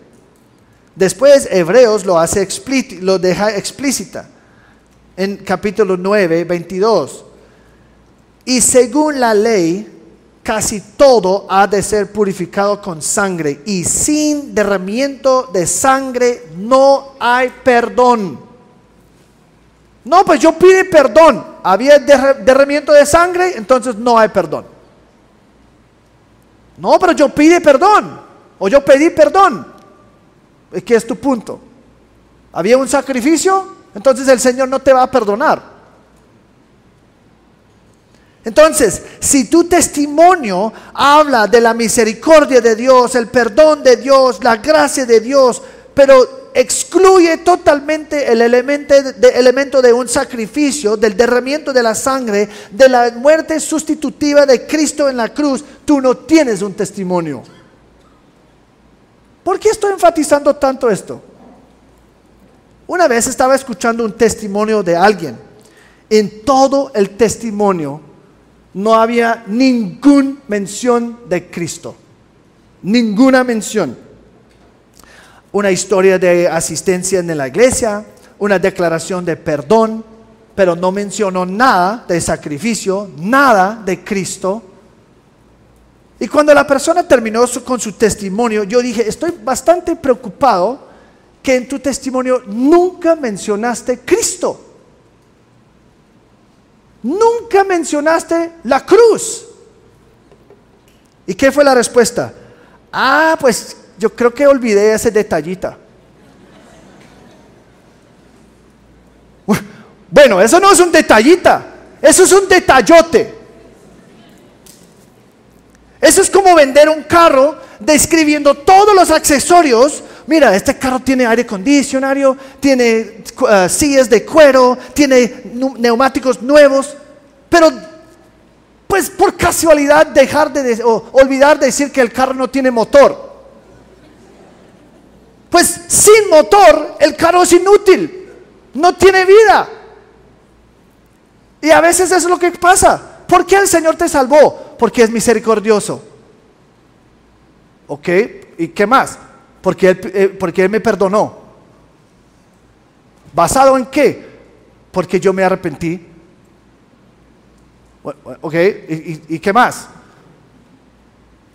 Después Hebreos lo deja explícita en capítulo 9, 22. Y según la ley, casi todo ha de ser purificado con sangre, y sin derramamiento de sangre no hay perdón. No, pues yo pide perdón. Había derramamiento de sangre, entonces no hay perdón. No, pero yo pide perdón, o yo pedí perdón. ¿Qué es tu punto? ¿Había un sacrificio? Entonces el Señor no te va a perdonar. Entonces, si tu testimonio habla de la misericordia de Dios, el perdón de Dios, la gracia de Dios, pero excluye totalmente el elemento de un sacrificio, del derramamiento de la sangre, de la muerte sustitutiva de Cristo en la cruz, tú no tienes un testimonio. ¿Por qué estoy enfatizando tanto esto? Una vez estaba escuchando un testimonio de alguien. En todo el testimonio no había ninguna mención de Cristo. Ninguna mención. Una historia de asistencia en la iglesia, una declaración de perdón, pero no mencionó nada de sacrificio, nada de Cristo. Y cuando la persona terminó con su testimonio, yo dije, estoy bastante preocupado que en tu testimonio nunca mencionaste Cristo. Nunca mencionaste la cruz. ¿Y qué fue la respuesta? Pues yo creo que olvidé ese detallita. Bueno, eso no es un detallita, eso es un detallote. Eso es como vender un carro describiendo todos los accesorios mira, este carro tiene aire acondicionado, tiene sillas de cuero, tiene neumáticos nuevos, pero pues por casualidad olvidar de decir que el carro no tiene motor. Pues sin motor el carro es inútil, no tiene vida. Y a veces eso es lo que pasa. ¿Por qué el Señor te salvó? Porque es misericordioso. ¿Ok? ¿Y qué más? Porque Él me perdonó. ¿Basado en qué? Porque yo me arrepentí. ¿Ok? ¿Y qué más?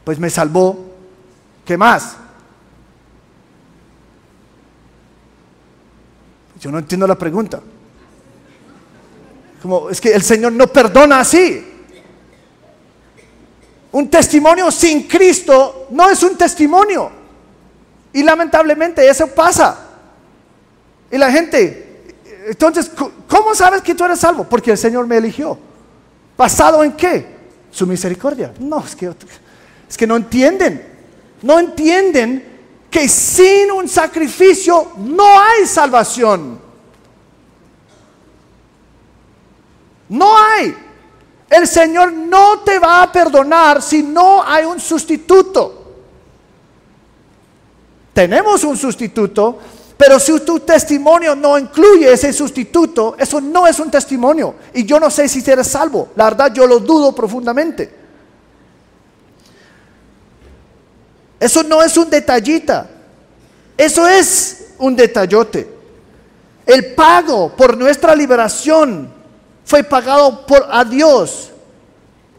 Pues me salvó. ¿Qué más? Yo no entiendo la pregunta. Como es que el Señor no perdona así. Un testimonio sin Cristo no es un testimonio. Y lamentablemente eso pasa. Y la gente, entonces, ¿cómo sabes que tú eres salvo? Porque el Señor me eligió. ¿Basado en qué? Su misericordia. No, es que no entienden. No entienden que sin un sacrificio no hay salvación. No hay. El Señor no te va a perdonar si no hay un sustituto. Tenemos un sustituto, pero si tu testimonio no incluye ese sustituto, eso no es un testimonio. Y yo no sé si eres salvo. La verdad, yo lo dudo profundamente. Eso no es un detallita. Eso es un detallote. El pago por nuestra liberación fue pagado a Dios,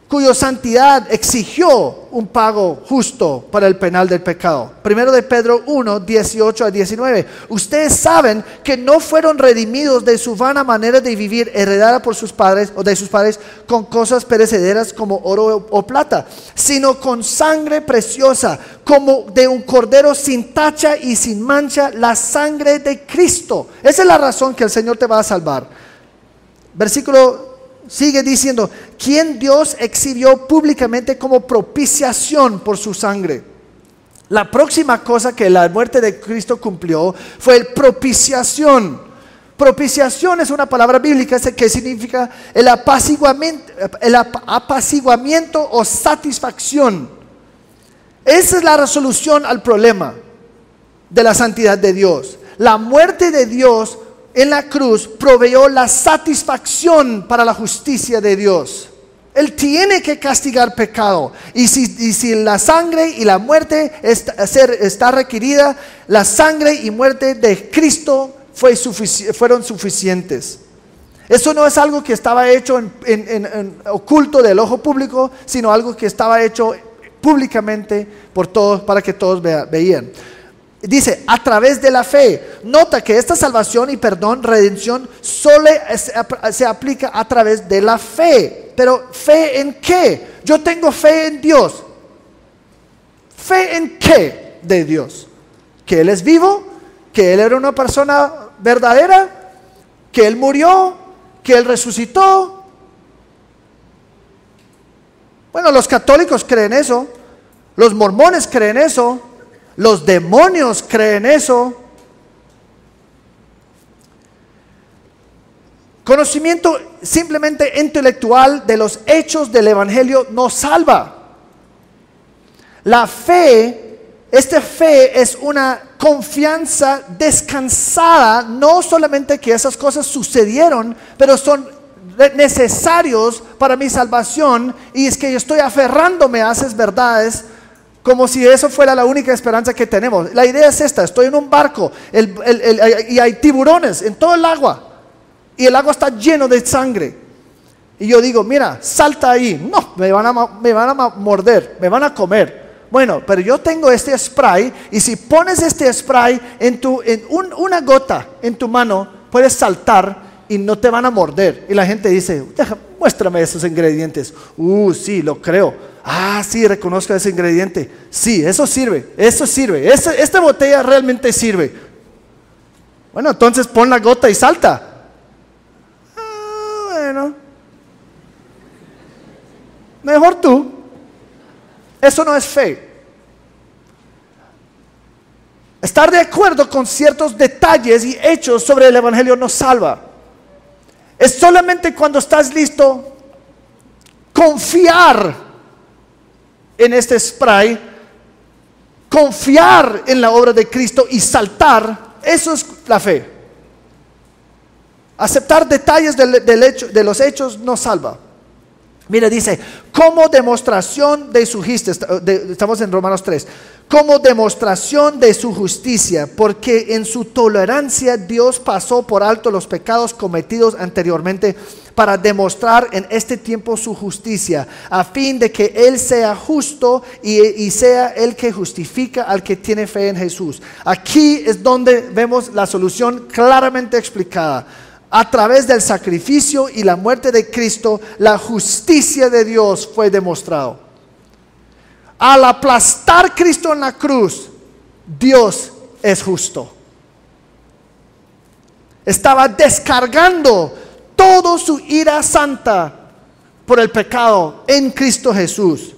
cuya santidad exigió un pago justo para el penal del pecado. Primero de Pedro 1, 18 a 19. Ustedes saben que no fueron redimidos de su vana manera de vivir heredada por sus padres o de sus padres con cosas perecederas como oro o plata, sino con sangre preciosa, como de un cordero sin tacha y sin mancha, la sangre de Cristo. Esa es la razón que el Señor te va a salvar. Versículo sigue diciendo, quien Dios exhibió públicamente como propiciación por su sangre. La próxima cosa que la muerte de Cristo cumplió fue el propiciación. Propiciación es una palabra bíblica que significa el apaciguamiento o satisfacción. Esa es la resolución al problema de la santidad de Dios. La muerte de Dios en la cruz proveyó la satisfacción para la justicia de Dios. Él tiene que castigar pecado. Y si la sangre y la muerte está requerida, la sangre y muerte de Cristo fueron suficientes. Eso no es algo que estaba hecho en oculto del ojo público, sino algo que estaba hecho públicamente por todos, para que todos veían. Dice, a través de la fe. Nota que esta salvación y perdón, redención, solo se aplica a través de la fe. Pero ¿fe en qué? Yo tengo fe en Dios. ¿Fe en qué de Dios? Que Él es vivo, que Él era una persona verdadera, que Él murió, que Él resucitó. Bueno, los católicos creen eso, los mormones creen eso, los demonios creen eso. Conocimiento simplemente intelectual de los hechos del evangelio no salva. La fe, esta fe es una confianza descansada, no solamente que esas cosas sucedieron, pero son necesarios para mi salvación, y es que yo estoy aferrándome a esas verdades como si eso fuera la única esperanza que tenemos. La idea es esta: estoy en un barco y hay tiburones en todo el agua, y el agua está lleno de sangre, y yo digo, mira, salta ahí. No, me van a morder, me van a comer. Bueno, pero yo tengo este spray, y si pones este spray una gota en tu mano, puedes saltar y no te van a morder. Y la gente dice, muéstrame esos ingredientes. Sí, lo creo. Sí, reconozco ese ingrediente. Sí, eso sirve. Esta botella realmente sirve. Bueno, entonces pon la gota y salta. Bueno, mejor tú. Eso no es fe. Estar de acuerdo con ciertos detalles y hechos sobre el Evangelio no salva. Es solamente cuando estás listo confiar en este spray, confiar en la obra de Cristo y saltar. Eso es la fe. Aceptar detalles de los hechos no salva. Mira, dice, como demostración de su justicia, estamos en Romanos 3, como demostración de su justicia, porque en su tolerancia Dios pasó por alto los pecados cometidos anteriormente para demostrar en este tiempo su justicia, a fin de que Él sea justo y sea el que justifica al que tiene fe en Jesús. Aquí es donde vemos la solución claramente explicada. A través del sacrificio y la muerte de Cristo, la justicia de Dios fue demostrado. Al aplastar a Cristo en la cruz, Dios es justo. Estaba descargando toda su ira santa por el pecado en Cristo Jesús.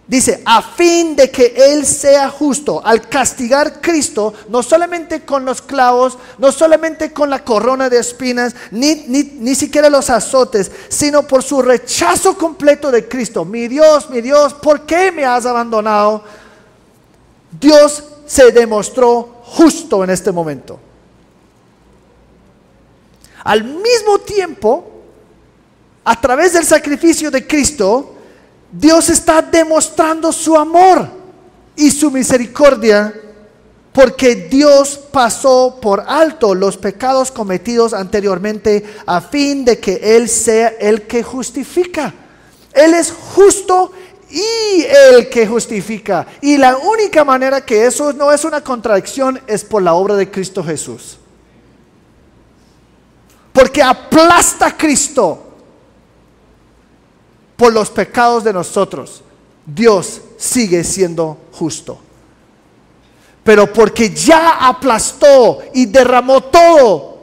Dice, a fin de que Él sea justo. Al castigar a Cristo, no solamente con los clavos, no solamente con la corona de espinas, ni siquiera los azotes, sino por su rechazo completo de Cristo. Mi Dios, ¿por qué me has abandonado? Dios se demostró justo en este momento. Al mismo tiempo, a través del sacrificio de Cristo, Dios está demostrando su amor y su misericordia, porque Dios pasó por alto los pecados cometidos anteriormente a fin de que Él sea el que justifica. Él es justo y el que justifica. Y la única manera que eso no es una contradicción es por la obra de Cristo Jesús. Porque aplasta a Cristo por los pecados de nosotros. Dios sigue siendo justo. Pero porque ya aplastó y derramó todo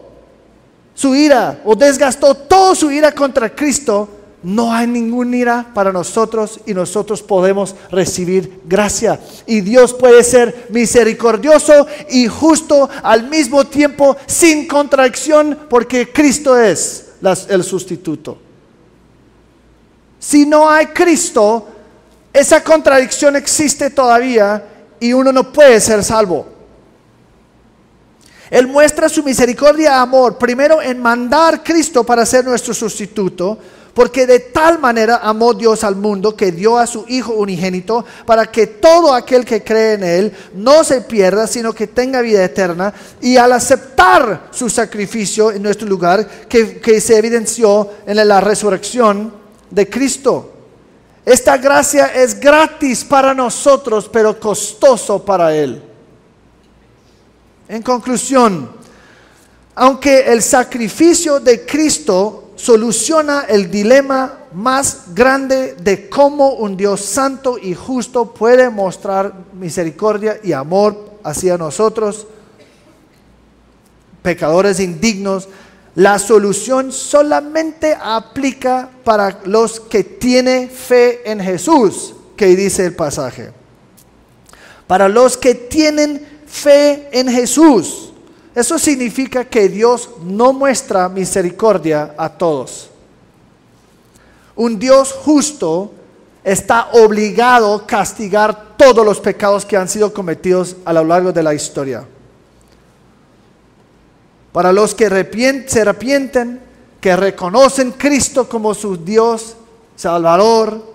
su ira, o desgastó toda su ira contra Cristo, no hay ninguna ira para nosotros, y nosotros podemos recibir gracia. Y Dios puede ser misericordioso y justo al mismo tiempo, sin contradicción, porque Cristo es el sustituto. Si no hay Cristo, esa contradicción existe todavía y uno no puede ser salvo. Él muestra su misericordia y amor primero en mandar a Cristo para ser nuestro sustituto, porque de tal manera amó Dios al mundo que dio a su Hijo unigénito para que todo aquel que cree en Él no se pierda, sino que tenga vida eterna. Y al aceptar su sacrificio en nuestro lugar, que se evidenció en la resurrección de Cristo. Esta gracia es gratis para nosotros, pero costoso para Él. En conclusión, aunque el sacrificio de Cristo soluciona el dilema más grande de cómo un Dios santo y justo puede mostrar misericordia y amor hacia nosotros, pecadores indignos, la solución solamente aplica para los que tienen fe en Jesús, que dice el pasaje. Para los que tienen fe en Jesús. Eso significa que Dios no muestra misericordia a todos. Un Dios justo está obligado a castigar todos los pecados que han sido cometidos a lo largo de la historia. Para los que se arrepienten, que reconocen a Cristo como su Dios, Salvador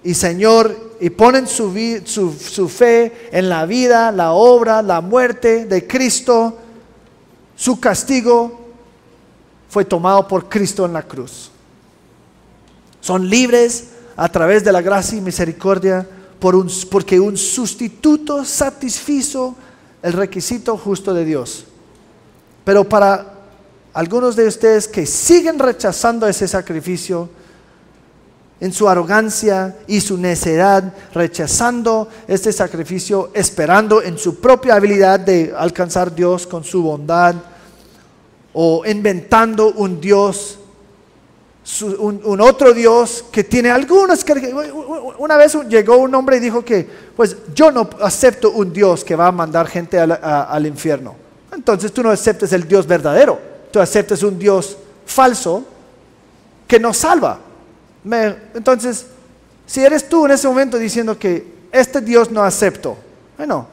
y Señor, y ponen su fe en la vida, la obra, la muerte de Cristo, su castigo fue tomado por Cristo en la cruz. Son libres a través de la gracia y misericordia porque un sustituto satisfizo el requisito justo de Dios. Pero para algunos de ustedes que siguen rechazando ese sacrificio, en su arrogancia y su necedad, rechazando este sacrificio, esperando en su propia habilidad de alcanzar a Dios con su bondad, o inventando un Dios un otro Dios que tiene algunas características. Una vez llegó un hombre y dijo que, pues yo no acepto un Dios que va a mandar gente al infierno. Entonces tú no aceptes el Dios verdadero, tú aceptes un Dios falso que nos salva. Entonces, si eres tú en ese momento diciendo que este Dios no acepto, bueno,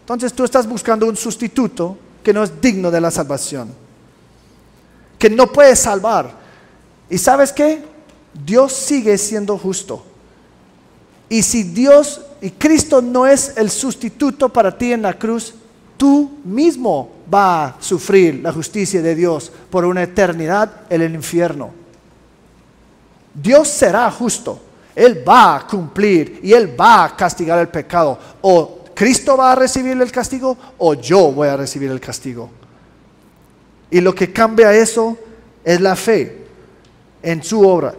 entonces tú estás buscando un sustituto que no es digno de la salvación, que no puede salvar. ¿Y sabes qué? Dios sigue siendo justo. Y si Dios y Cristo no es el sustituto para ti en la cruz, tú mismo vas a sufrir la justicia de Dios por una eternidad en el infierno. Dios será justo. Él va a cumplir y Él va a castigar el pecado. O Cristo va a recibir el castigo o yo voy a recibir el castigo. Y lo que cambia eso es la fe en su obra.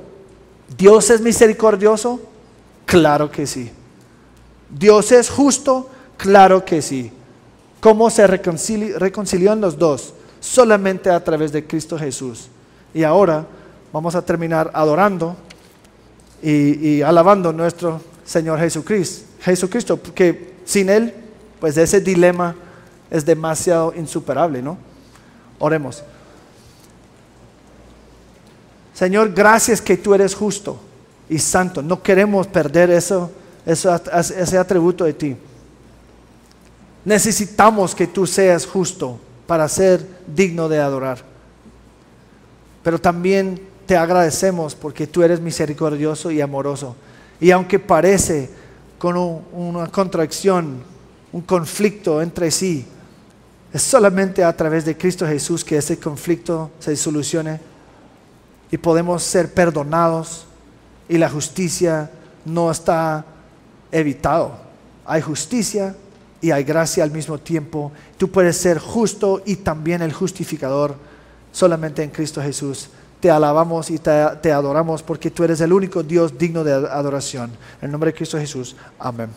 ¿Dios es misericordioso? Claro que sí. ¿Dios es justo? Claro que sí. ¿Cómo se reconcilian los dos? Solamente a través de Cristo Jesús. Y ahora vamos a terminar adorando y alabando a nuestro Señor Jesucristo, porque sin Él, pues ese dilema es demasiado insuperable, ¿no? Oremos. Señor, gracias que tú eres justo y santo. No queremos perder ese atributo de ti. Necesitamos que tú seas justo para ser digno de adorar. Pero también te agradecemos porque tú eres misericordioso y amoroso. Y aunque parece con una contradicción, un conflicto entre sí, es solamente a través de Cristo Jesús que ese conflicto se solucione y podemos ser perdonados y la justicia no está evitado. Hay justicia y hay gracia al mismo tiempo. Tú puedes ser justo y también el justificador solamente en Cristo Jesús. Te alabamos y te adoramos porque tú eres el único Dios digno de adoración. En el nombre de Cristo Jesús. Amén.